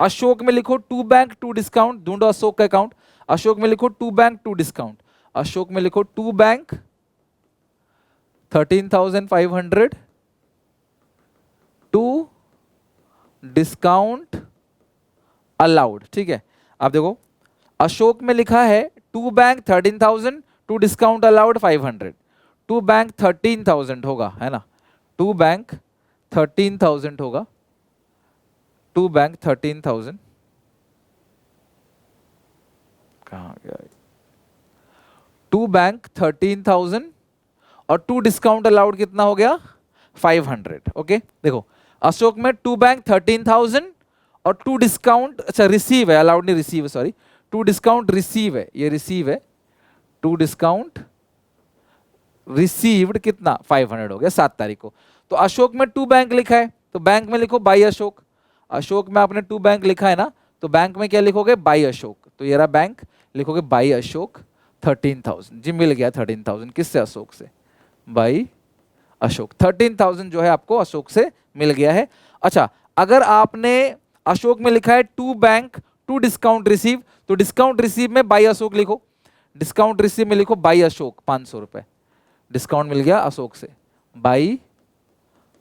Speaker 1: Ashok में लिखो टू बैंक टू डिस्काउंट, ढूंढो अशोक का अकाउंट। अशोक में लिखो to bank to discount. Ashok में लिखो to bank 13,500 to discount allowed, ठीक है। अब देखो अशोक में लिखा है to bank 13,000 to discount allowed 500। To bank 13,000 होगा, है ना, टू बैंक 13,000 होगा, टू बैंक 13,000 कहाँ गया, टू बैंक 13,000 और टू डिस्काउंट अलाउड कितना हो गया 500। ओके देखो अशोक में टू बैंक 13,000 और टू डिस्काउंट, अच्छा रिसीव है, अलाउड नहीं receive, sorry, to discount receive है, ये रिसीव है, टू डिस्काउंट रिसीव्ड कितना 500 हो गया 7 तारीख को। तो अशोक में टू बैंक लिखा है तो बैंक में लिखो बाई अशोक। अशोक में आपने टू बैंक लिखा है ना, तो बैंक में क्या लिखोगे, बाई अशोक। तो ये रहा बैंक, लिखोगे बाई अशोक 13,000। जी मिल गया 13,000, किससे, अशोक से, बाई अशोक 13,000 जो है आपको अशोक से मिल गया है। अच्छा अगर आपने अशोक में लिखा है to bank to discount receive, तो डिस्काउंट रिसीव में बाई अशोक लिखो, डिस्काउंट रिसीव में लिखो बाई अशोक 500 रुपए डिस्काउंट मिल गया अशोक से, बाई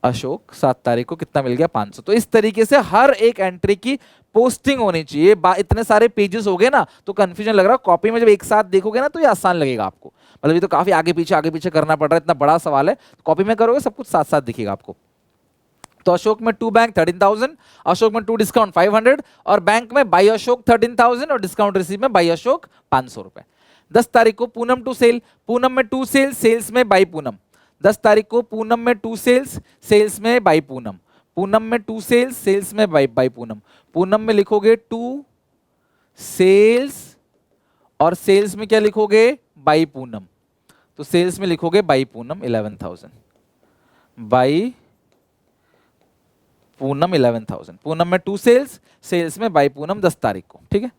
Speaker 1: अशोक 7 तारीख को कितना मिल गया 500। तो इस तरीके से हर एक एंट्री की पोस्टिंग होनी चाहिए। इतने सारे पेजेस हो गए ना तो कंफ्यूजन लग रहा है, कॉपी में जब एक साथ देखोगे ना तो ये आसान लगेगा आपको, मतलब ये तो काफी आगे पीछे करना पड़ रहा है, इतना बड़ा सवाल है, कॉपी में करोगे सब कुछ साथ साथ दिखेगा आपको। तो अशोक में टू बैंक 13,000, अशोक में टू डिस्काउंट 500 और बैंक में बाई अशोक 13,000 और डिस्काउंट रिसीव में बाई अशोक 500 रुपए। 10 तारीख को पूनम टू सेल, पूनम में टू सेल्स, सेल्स में बाई पूनम। 10 तारीख को पूनम में टू सेल्स, सेल्स में बाई पूनम। पूनम में टू सेल्स, सेल्स में बाई पूनम। पूनम में लिखोगे टू सेल्स और सेल्स में क्या लिखोगे, बाई पूनम। तो सेल्स में लिखोगे बाई पूनम 11,000, बाई पूनम 11,000। पूनम में 2 सेल्स, सेल्स में बाई पूनम 10 तारीख को, ठीक है।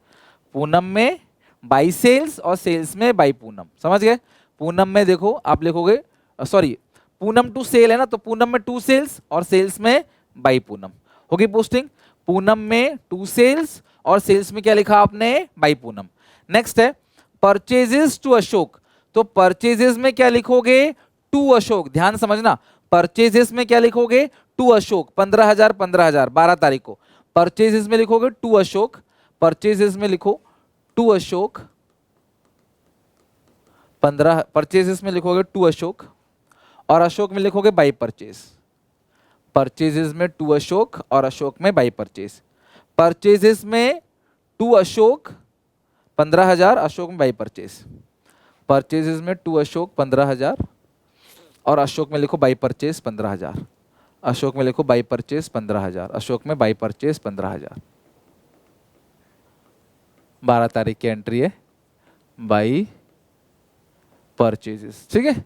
Speaker 1: पूनम में बाई सेल्स और सेल्स में बाई पूनम, समझ गए। पूनम में देखो आप लिखोगे, सॉरी पूनम टू सेल है ना, तो पूनम में 2 सेल्स और सेल्स में बाई पूनम होगी पोस्टिंग। पूनम में 2 सेल्स और सेल्स में क्या लिखा आपने, बाई पूनम। नेक्स्ट है परचेजेस टू अशोक। तो परचेजेस में क्या लिखोगे, टू अशोक। ध्यान समझना, परचेजेस में क्या लिखोगे, टू अशोक। 15,000 15,000 12 तारीख को परचेजेस में लिखोगे टू अशोक। परचेजेस में लिखो टू अशोक 15, परचेजेस में लिखोगे टू अशोक और अशोक में लिखोगे बाई परचेज। परचेजेस में टू अशोक और अशोक में बाई परचेज। परचेजेस में टू अशोक 15,000, अशोक में बाई परचेज। परचेजेस में टू अशोक 15,000 और अशोक में लिखो बाई परचेज 15,000। अशोक में लिखो बाई परचेज 15,000, अशोक में बाई परचेज 15,000। 12 तारीख की एंट्री है बाई परचेजेस, ठीक है।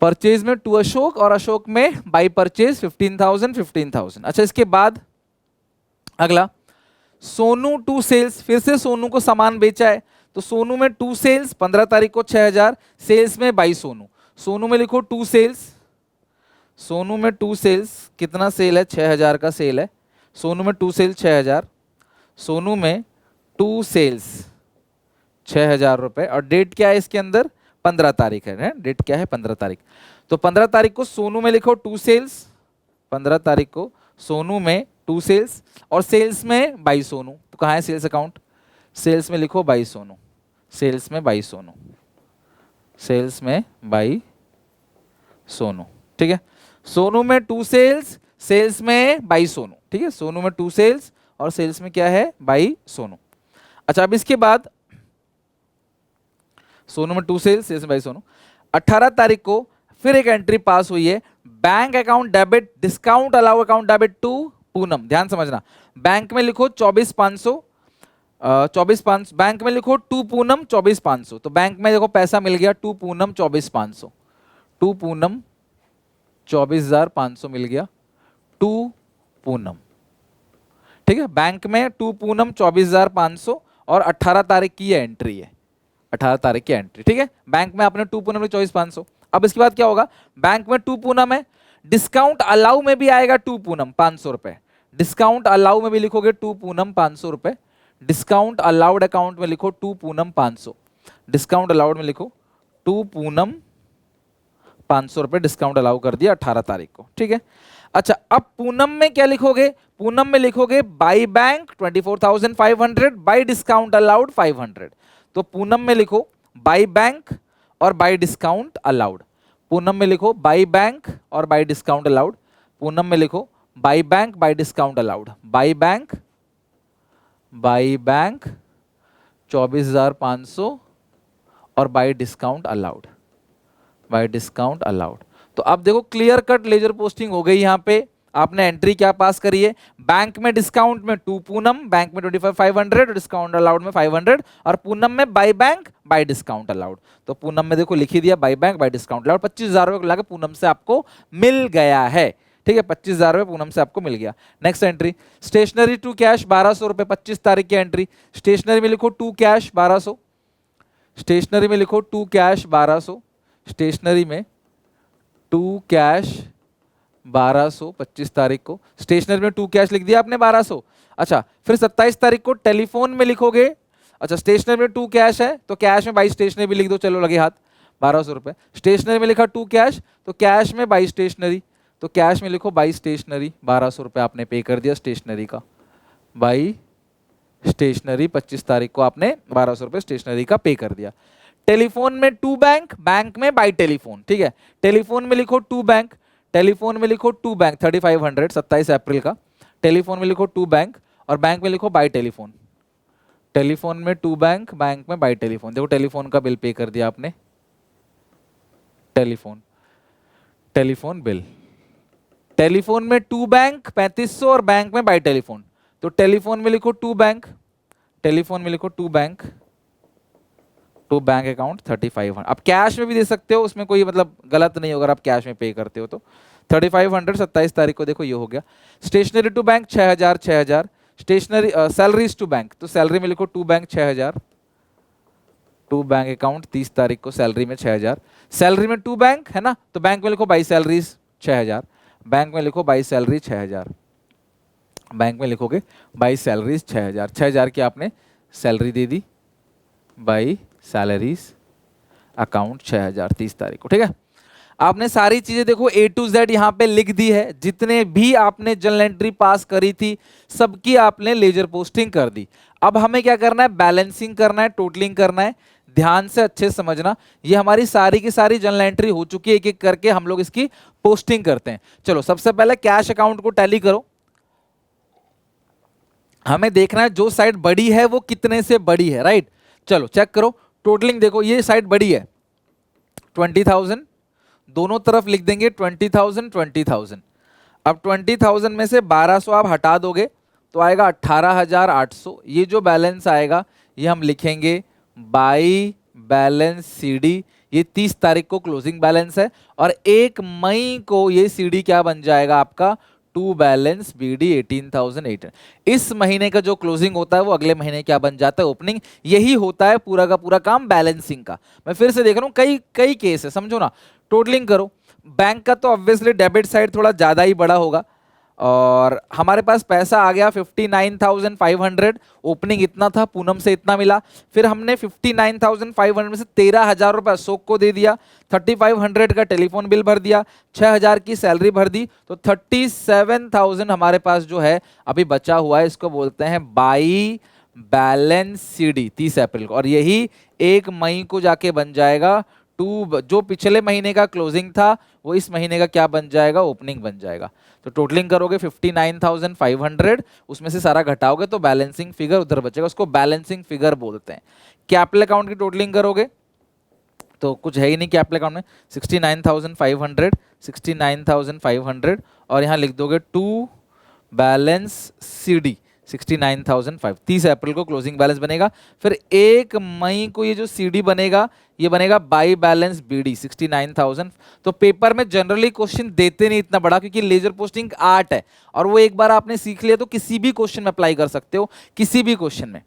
Speaker 1: परचेज में टू अशोक और अशोक में बाई परचेज 15,000 15,000। अच्छा, इसके बाद अगला सोनू टू सेल्स। फिर से सोनू को सामान बेचा है, तो सोनू में 2 सेल्स 15 तारीख को 6,000, सेल्स में बाई सोनू। सोनू में लिखो 2 सेल्स, सोनू में 2 सेल्स, कितना सेल है, 6,000 का सेल है। सोनू में 2 सेल्स 6,000, सोनू में 2 सेल्स 6,000 रुपए। और डेट क्या है इसके अंदर, 15 तारीख है, डेट क्या है 15 तारीख। तो 15 तारीख को सोनू में लिखो 2 सेल्स, 15 तारीख को सोनू में 2 सेल्स और सेल्स में बाई सोनू। तो कहाँ है सेल्स अकाउंट, सेल्स में लिखो बाई सोनू, सेल्स में बाई सोनू, सेल्स में बाई सोनू, ठीक है। सोनू में 2 सेल्स, सेल्स में बाई सोनू, ठीक है। सोनू में 2 सेल्स और सेल्स में क्या है, बाई सोनू। अच्छा, अब इसके बाद सोनू में 2 सेल्स, सेल्स में बाई सोनू। 18 तारीख को फिर एक एंट्री पास हुई है, bank account debit discount allow account debit to Poonam. ध्यान समझना, बैंक में लिखो 24,500, 24,500 बैंक में लिखो टू पूनम 24,500। तो बैंक में देखो पैसा मिल गया टू पूनम 24,500, टू पूनम 24,500 मिल गया, टू पूनम, ठीक है। बैंक में टू पूनम 24,500 और 18 तारीख की ये एंट्री है, 18 तारीख की एंट्री, ठीक है। बैंक में आपने टू पूनम 24,500। अब इसके बाद क्या होगा, बैंक में टू पूनम है, डिस्काउंट अलाउ में भी आएगा टू पूनम 500 रुपए। डिस्काउंट अलाउ में भी लिखोगे टू पूनम 500 रुपए। डिस्काउंट अलाउड अकाउंट में लिखो टू पूनम 500, डिस्काउंट अलाउड में लिखो टू पूनम 500 रुपए डिस्काउंट अलाउ कर दिया 18 तारीख को, ठीक है। अच्छा, अब पूनम में क्या लिखोगे, पूनम में लिखोगे by bank 24,500, by discount allowed 500। तो पूनम में लिखो बाई बैंक और बाई डिस्काउंट अलाउड। पूनम में लिखो बाई बैंक और बाई डिस्काउंट अलाउड। पूनम में लिखो by bank by discount allowed. By bank 24,500 और by discount allowed, by discount allowed. तो अब देखो क्लियर कट लेजर पोस्टिंग हो गई। यहाँ पे आपने एंट्री क्या पास करी है, बैंक में डिस्काउंट में टू पूनम, बैंक में 25,500, डिस्काउंट अलाउड में 500 और पूनम में by bank by discount allowed. तो पूनम में देखो लिख ही दिया by bank by discount allowed. 25,000 रुपये लगा पूनम से आपको मिल गया है, ठीक है। 25,000 रुपये पूनम से आपको मिल गया। Next entry stationery to cash 1,200 रुपये, 25 तारीख की एंट्री। स्टेशनरी में लिखो टू कैश 1,200, स्टेशनरी में लिखो टू कैश 1,200, स्टेशनरी में टू कैश 1,200 25 तारीख को। स्टेशनरी में टू कैश लिख दिया आपने 1,200। अच्छा, फिर 27 तारीख को टेलीफोन में लिखोगे, अच्छा स्टेशनरी में टू कैश है तो कैश में बाई स्टेशनरी भी लिख दो, चलो लगे हाथ 1,200 रुपये। स्टेशनरी में लिखा टू कैश तो कैश में बाई स्टेशनरी, तो कैश में लिखो बाई स्टेशनरी 1,200 रुपये आपने पे कर दिया स्टेशनरी का, बाई स्टेशनरी 25 तारीख को आपने 1,200 रुपये स्टेशनरी का पे कर दिया। टेलीफोन में टू बैंक, बैंक में बाई टेलीफोन, ठीक है। टेलीफोन में लिखो टू बैंक, टेलीफोन में लिखो टू बैंक 3,500 27 अप्रैल का। टेलीफोन में लिखो टू बैंक और बैंक में लिखो बाई टेलीफोन। टेलीफोन में टू बैंक, बैंक में बाई टेलीफोन। देखो टेलीफोन का बिल पे कर दिया आपने, टेलीफोन, टेलीफोन बिल। टेलीफोन में टू बैंक 3,500 और बैंक में बाई टेलीफोन। तो टेलीफोन में लिखो टू बैंक, टेलीफोन में लिखो to bank, to bank account 3500। अब कैश में भी दे सकते हो, उसमें कोई मतलब गलत नहीं होगा अगर आप कैश में पे करते हो तो। 3500 27 तारीख को, देखो ये हो गया। Stationery to bank 6000 6000। Stationery salaries to bank, तो सैलरी में लिखो to bank 6000। To bank account 30 तारीख को सैलरी में 6000। सैलरी में टू बैंक है ना, तो बैंक में लिखो बाई सैलरीज 6000। बैंक में लिखो बाई सैलरी 6000। बैंक में लिखोगे बाई सैलरीज 6000। 6000 की आपने salary they the by salaries account 6000 30 तारीख को, ठीक है। आपने सारी चीजें देखो A to Z यहाँ पे लिख दी है। जितने भी आपने जर्नल एंट्री पास करी थी सबकी आपने लेजर पोस्टिंग कर दी। अब हमें क्या करना है, बैलेंसिंग करना है, टोटलिंग करना है। ध्यान से अच्छे से समझना, ये हमारी सारी की सारी जर्नल एंट्री हो चुकी है, एक एक करके हम लोग इसकी पोस्टिंग करते हैं। चलो सबसे पहले कैश अकाउंट को टैली करो। हमें देखना है जो साइड बड़ी है वो कितने से बड़ी है, राइट। चलो चेक करो, टोटलिंग देखो, ये साइड बड़ी है 20,000, दोनों तरफ लिख देंगे 20,000 20,000। अब 20,000 में से 1200 आप हटा दोगे तो आएगा 18,800। ये जो बैलेंस आएगा ये हम लिखेंगे बाई बैलेंस सीडी। ये 30 तारीख को क्लोजिंग बैलेंस है और 1 मई को ये सीडी क्या बन जाएगा आपका, टू बैलेंस बीडी 18,800। इस महीने का जो क्लोजिंग होता है वो अगले महीने क्या बन जाता है, ओपनिंग। यही होता है पूरा का पूरा काम बैलेंसिंग का। मैं फिर से देख रहा हूँ, कई कई केस है, समझो ना। टोटलिंग करो, बैंक का तो ऑब्वियसली डेबिट साइड थोड़ा ज्यादा ही बड़ा होगा और हमारे पास पैसा आ गया 59,500। ओपनिंग इतना था, पूनम से इतना मिला। फिर हमने 59,500 में से 13,000 रुपये अशोक को दे दिया, 3,500 का टेलीफोन बिल भर दिया, 6,000 की सैलरी भर दी, तो 37,000 हमारे पास जो है अभी बचा हुआ है। इसको बोलते हैं बाई बैलेंस सीडी 30 अप्रैल को, और यही 1 मई को जाके बन जाएगा टू, जो पिछले महीने का क्लोजिंग था वो इस महीने का क्या बन जाएगा, ओपनिंग बन जाएगा। तो टोटलिंग करोगे 59,500, उसमें से सारा घटाओगे तो बैलेंसिंग फिगर उधर बचेगा, उसको बैलेंसिंग फिगर बोलते हैं। कैपिटल अकाउंट की टोटलिंग करोगे तो कुछ है ही नहीं कैपिटल अकाउंट में, 69,500 69,500 और यहाँ लिख दोगे टू बैलेंस सीडी 69,500। 30 अप्रैल को क्लोजिंग बैलेंस बनेगा। फिर 1 मई को ये जो सीडी बनेगा ये बनेगा बाई बैलेंस बीडी 69,000। तो पेपर में जनरली क्वेश्चन देते नहीं इतना बड़ा, क्योंकि लेजर पोस्टिंग आर्ट है और वो एक बार आपने सीख लिया तो किसी भी क्वेश्चन में अप्लाई कर सकते हो, किसी भी क्वेश्चन में,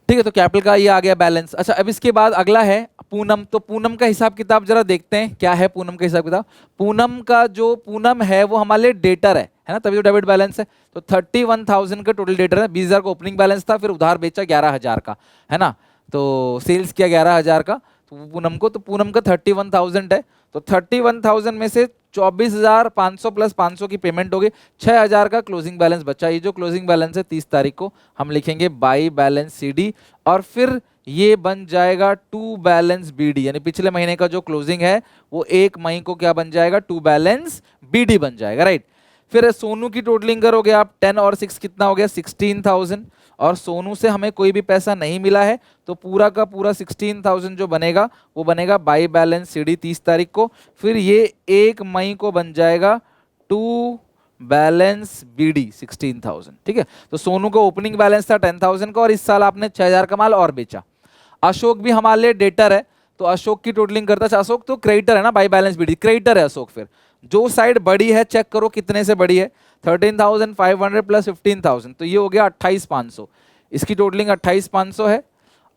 Speaker 1: ठीक है। तो कैपिटल का ये आ गया बैलेंस। अच्छा, अब इसके बाद अगला है पूनम। तो पूनम का हिसाब किताब जरा देखते हैं, क्या है पूनम का हिसाब किताब। पूनम का जो पूनम है वो हमारे लिए डेटर है ना, तभी तो डेबिट बैलेंस है। तो 31,000 का टोटल डेटर है, 20,000 का ओपनिंग बैलेंस था, फिर उधार बेचा 11,000 का, है ना। तो सेल्स किया 11,000 का तो पूनम को, तो पूनम का 31,000 है। तो 31,000 में से 24,500 प्लस 500 की पेमेंट होगी, 6,000 का क्लोजिंग बैलेंस बचा। ये जो क्लोजिंग बैलेंस है 30 तारीख को हम लिखेंगे बाई बैलेंस सीडी, और फिर ये बन जाएगा टू बैलेंस बीडी, यानी पिछले महीने का जो क्लोजिंग है वो 1 मई को क्या बन जाएगा, टू बैलेंस बीडी बन जाएगा, राइट। फिर सोनू की टोटलिंग करोगे आप, 10 और 6 कितना हो गया, 16,000। और सोनू से हमें कोई भी पैसा नहीं मिला है तो पूरा का पूरा 16,000 जो बनेगा वो बनेगा बाई बैलेंस सीडी 30 तारीख को। फिर ये 1 मई को बन जाएगा टू बैलेंस बीडी 16,000, ठीक है। तो सोनू का ओपनिंग बैलेंस था 10,000 का और इस साल आपने 6,000 का माल और बेचा। अशोक भी हमारे लिए डेटर है, तो अशोक की टोटलिंग करता है। अशोक तो क्रेडिटर है ना, बाई बैलेंस बीडी क्रेडिटर है अशोक। फिर जो साइड बड़ी है चेक करो कितने से बड़ी है, 13,500 प्लस 15,000, तो ये हो गया 28,500। इसकी टोटलिंग 28,500 है।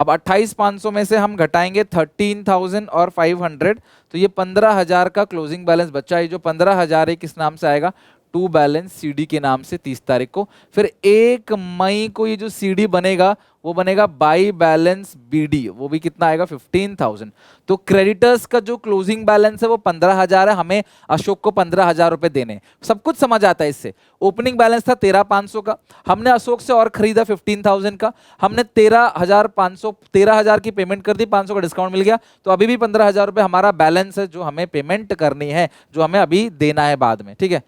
Speaker 1: अब 28,500 में से हम घटाएंगे 13,000 और 500, तो ये 15,000 का क्लोजिंग बैलेंस बचा है। जो 15,000 है किस नाम से आएगा, टू बैलेंस सीडी के नाम से 30 तारीख को। फिर 1 मई को ये जो सीडी बनेगा वो बनेगा बाई बैलेंस बीडी, वो भी कितना आएगा, 15,000। तो क्रेडिटर्स का जो क्लोजिंग बैलेंस है वो 15,000 है, हमें अशोक को 15,000 रुपए देने, सब कुछ समझ आता है इससे। ओपनिंग बैलेंस था 13,500 का, हमने अशोक से और खरीदा 15,000 का, हमने 13,500 की पेमेंट कर दी, 500 का डिस्काउंट मिल गया, तो अभी भी 15,000 रुपए हमारा बैलेंस है जो हमें पेमेंट करनी है, जो हमें अभी देना है बाद में, ठीक है।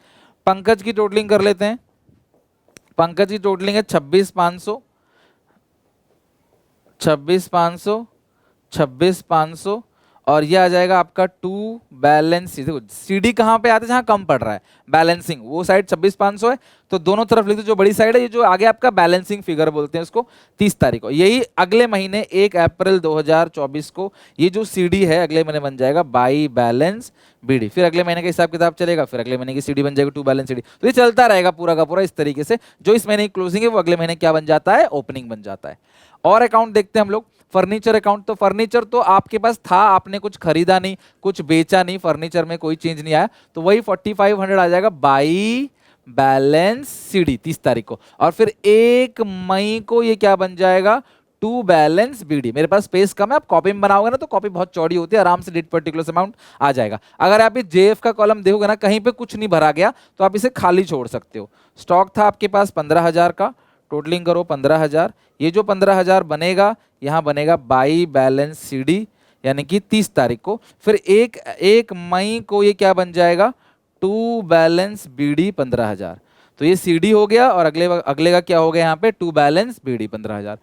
Speaker 1: पंकज की टोटलिंग कर लेते हैं। पंकज की टोटलिंग है 26,500 26,500 26,500 और ये आ जाएगा आपका टू बैलेंस। देखो सीडी कहाँ पे आता है, जहाँ कम पड़ रहा है, बैलेंसिंग वो साइड 26,500 है, तो दोनों तरफ लिख दो, जो बड़ी साइड है, ये जो आगे आपका बैलेंसिंग फिगर बोलते हैं उसको, 30 तारीख को। यही अगले महीने 1 अप्रैल 2024 को ये जो सीडी है अगले महीने बन जाएगा बाई बैलेंस बीडी। फिर अगले महीने का हिसाब किताब चलेगा, फिर अगले महीने की सीडी बन जाएगी टू बैलेंस सीडी। तो ये चलता रहेगा पूरा का पूरा इस तरीके से। जो इस महीने की क्लोजिंग है वो अगले महीने क्या बन जाता है, ओपनिंग बन जाता है। और अकाउंट देखते हैं हम लोग, फर्नीचर अकाउंट। तो फर्नीचर तो आपके पास था, आपने कुछ खरीदा नहीं, कुछ बेचा नहीं, फर्नीचर में कोई चेंज नहीं आया, तो वही 4500 आ जाएगा बाई बैलेंस सीडी 30 तारीख को। और फिर 1 मई को ये क्या बन जाएगा, टू बैलेंस बीडी। मेरे पास स्पेस कम है, आप कॉपी में बनाओगे ना तो कॉपी बहुत चौड़ी होती है, आराम से डेट पर्टिकुलर अमाउंट आ जाएगा। अगर आप ये जेएफ का कॉलम देखोगे ना, कहीं पे कुछ नहीं भरा गया तो आप इसे खाली छोड़ सकते हो। स्टॉक था आपके पास 15,000 का, टोटलिंग करो 15,000। ये जो 15,000 बनेगा यहाँ बनेगा बाई बैलेंस सीडी यानी कि 30 तारीख को। फिर 1 मई को ये क्या बन जाएगा, टू बैलेंस बीडी 15,000। तो ये सीडी हो गया और अगले का क्या हो गया यहाँ पे, टू बैलेंस बीडी 15,000।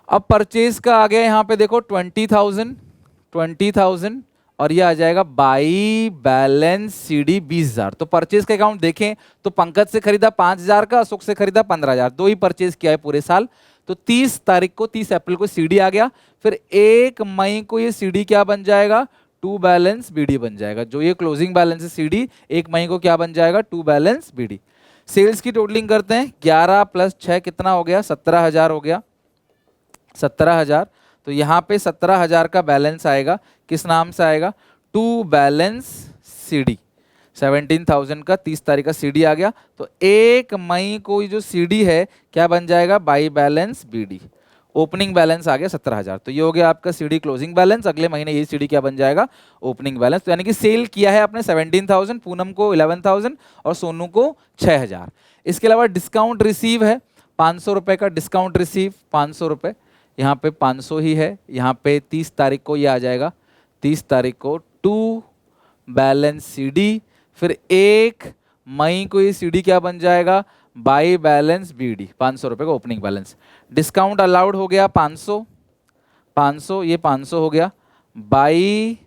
Speaker 1: अब परचेज का आ गया यहाँ पे देखो 20,000 और ये आ जाएगा बाई बैलेंस सीडी 20,000। तो परचेज का अकाउंट देखें तो पंकज से खरीदा 5,000 का, अशोक से खरीदा 15,000, दो ही परचेज किया है पूरे साल। तो 30 तारीख को 30 अप्रैल को सीडी आ गया। फिर 1 मई को ये सीडी क्या बन जाएगा, टू बैलेंस बीडी बन जाएगा। जो ये क्लोजिंग बैलेंस है सीडी 1 मई को क्या बन जाएगा, टू बैलेंस बीडी। सेल्स की टोटलिंग करते हैं, 11 + 6 कितना हो गया, 17,000 हो गया, 17,000। तो यहाँ पे 17,000 का बैलेंस आएगा, किस नाम से आएगा, टू बैलेंस सीडी। 17,000 का 30 तारीख का सीडी आ गया। तो 1 मई को ये जो सीडी है क्या बन जाएगा, by balance BD. Opening balance आ गया 17,000। तो ये हो गया आपका सीडी क्लोजिंग बैलेंस। अगले महीने ये सीडी क्या बन जाएगा, ओपनिंग बैलेंस। तो यानी कि सेल किया है आपने 17,000, पूनम को 11,000 और सोनू को 6,000। इसके अलावा डिस्काउंट रिसीव है 500 रुपये का, डिस्काउंट रिसीव 500 रुपये, यहाँ पे 500 ही है। यहाँ पे 30 तारीख को ये आ जाएगा, 30 तारीख को टू बैलेंस सीडी। फिर 1 मई को ये सीडी क्या बन जाएगा, बाई बैलेंस बीडी 500 रुपये का ओपनिंग बैलेंस। डिस्काउंट अलाउड हो गया 500, ये 500 हो गया बाई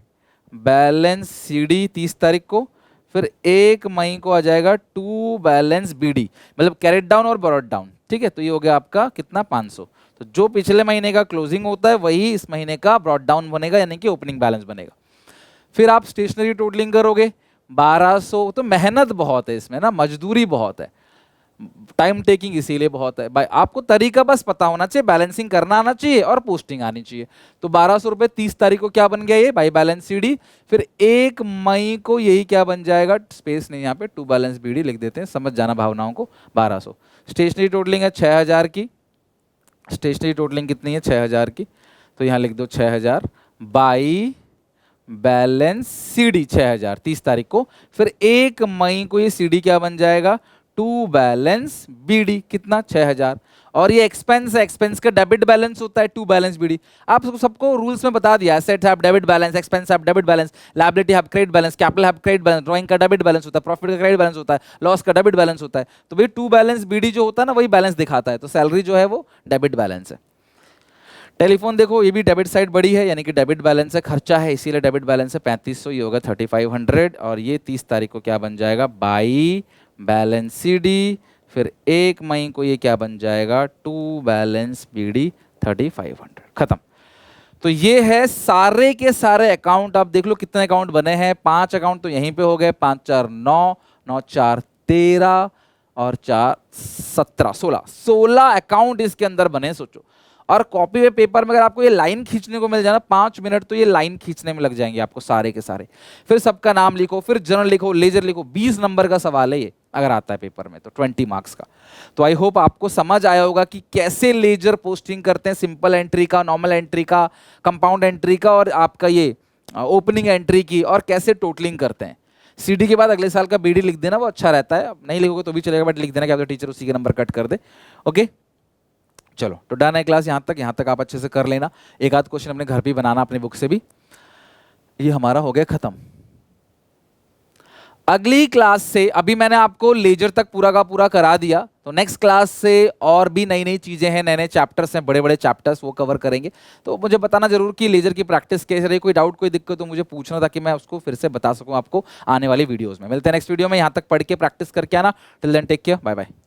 Speaker 1: बैलेंस सीडी 30 तारीख को। फिर 1 मई को आ जाएगा टू बैलेंस बीडी, मतलब कैरेट डाउन और बॉरोड डाउन, ठीक है। तो ये हो गया आपका कितना, 500। तो जो पिछले महीने का क्लोजिंग होता है वही इस महीने का ब्रॉड डाउन बनेगा, यानी कि ओपनिंग बैलेंस बनेगा। फिर आप स्टेशनरी टोटलिंग करोगे 1200। तो मेहनत बहुत है इसमें ना, मजदूरी बहुत है, टाइम टेकिंग इसीलिए बहुत है भाई। आपको तरीका बस पता होना चाहिए, बैलेंसिंग करना आना चाहिए और पोस्टिंग आनी चाहिए। तो 1200 रुपये 30 तारीख को क्या बन गया, ये बाई बैलेंस सीडी। फिर 1 मई को यही क्या बन जाएगा, स्पेस नहीं यहाँ पे, टू बैलेंस बीडी लिख देते हैं, समझ जाना भावनाओं को, 1200। स्टेशनरी टोटलिंग है 6,000 की, स्टेशनरी टोटलिंग कितनी है, 6,000 की। तो यहाँ लिख दो 6,000 बाई बैलेंस सीडी 6,000 30 तारीख को। फिर 1 मई को ये सीडी क्या बन जाएगा, टू बैलेंस बीडी कितना, 6,000। और ये एक्सपेंस है, एक्सपेंस का डेबिट बैलेंस होता है टू बैलेंस बीडी। आप सबको रूल्स में बता दिया, asset have debit balance, expense have debit balance, liability have credit balance, capital have credit balance, drawing का डेबिट बैलेंस होता है, प्रॉफिट का क्रेडिट बैलेंस होता है, लॉस का डेबिट बैलेंस होता है। तो भाई टू बैलेंस बीडी जो होता है ना वही बैलेंस दिखाता है। तो सैलरी जो है वो डेबिट बैलेंस है। टेलीफोन देखो, ये भी डेबिट साइड बड़ी है, यानी कि डेबिट बैलेंस है, खर्चा है इसीलिए डेबिट बैलेंस है 3500, ये होगा 3500। और ये 30 तारीख को क्या बन जाएगा, बाई बैलेंस सीडी। फिर 1 मई को ये क्या बन जाएगा, टू बैलेंस बीडी 3500, खत्म। तो ये है सारे के सारे अकाउंट। आप देख लो कितने अकाउंट बने हैं, 5 अकाउंट तो यहीं पे हो गए, 5 4 9, 9 4 13 और 4 17 16 अकाउंट इसके अंदर बने। सोचो, और कॉपी में पेपर में अगर आपको ये लाइन खींचने को मिल जाए ना 5 मिनट, तो ये लाइन खींचने में लग जाएंगे आपको सारे के सारे। फिर सबका नाम लिखो, फिर जर्नल लिखो, लेजर लिखो। 20 नंबर का सवाल है ये, अगर आता है पेपर में तो 20 मार्क्स का। तो आई होप आपको समझ आया होगा कि कैसे लेजर पोस्टिंग करते हैं, सिंपल एंट्री का, नॉर्मल एंट्री का, कंपाउंड एंट्री का और आपका ये ओपनिंग एंट्री की, और कैसे टोटलिंग करते हैं। सीडी के बाद अगले साल का बीडी लिख देना, वो अच्छा रहता है। नहीं लिखोगे तो भी चलेगा, बट लिख देना कि आपका टीचर उसी के नंबर कट कर दे। ओके, चलो तो डन है क्लास यहाँ तक आप अच्छे से कर लेना। एक आध क्वेश्चन अपने घर पे बनाना, अपनी बुक से भी। ये हमारा हो गया खत्म। अगली क्लास से, अभी मैंने आपको लेजर तक पूरा का पूरा करा दिया, तो नेक्स्ट क्लास से और भी नई नई चीजें हैं, नए नए चैप्टर्स हैं, बड़े बड़े चैप्टर्स, वो कवर करेंगे। तो मुझे बताना जरूर कि लेजर की प्रैक्टिस कैसे रही, कोई डाउट कोई दिक्कत तो मुझे पूछना, ताकि मैं उसको फिर से बता सकूं आपको आने वाली वीडियोस में। मिलते हैं नेक्स्ट वीडियो में, यहां तक पढ़ के प्रैक्टिस करके आना। Till then take care, bye bye.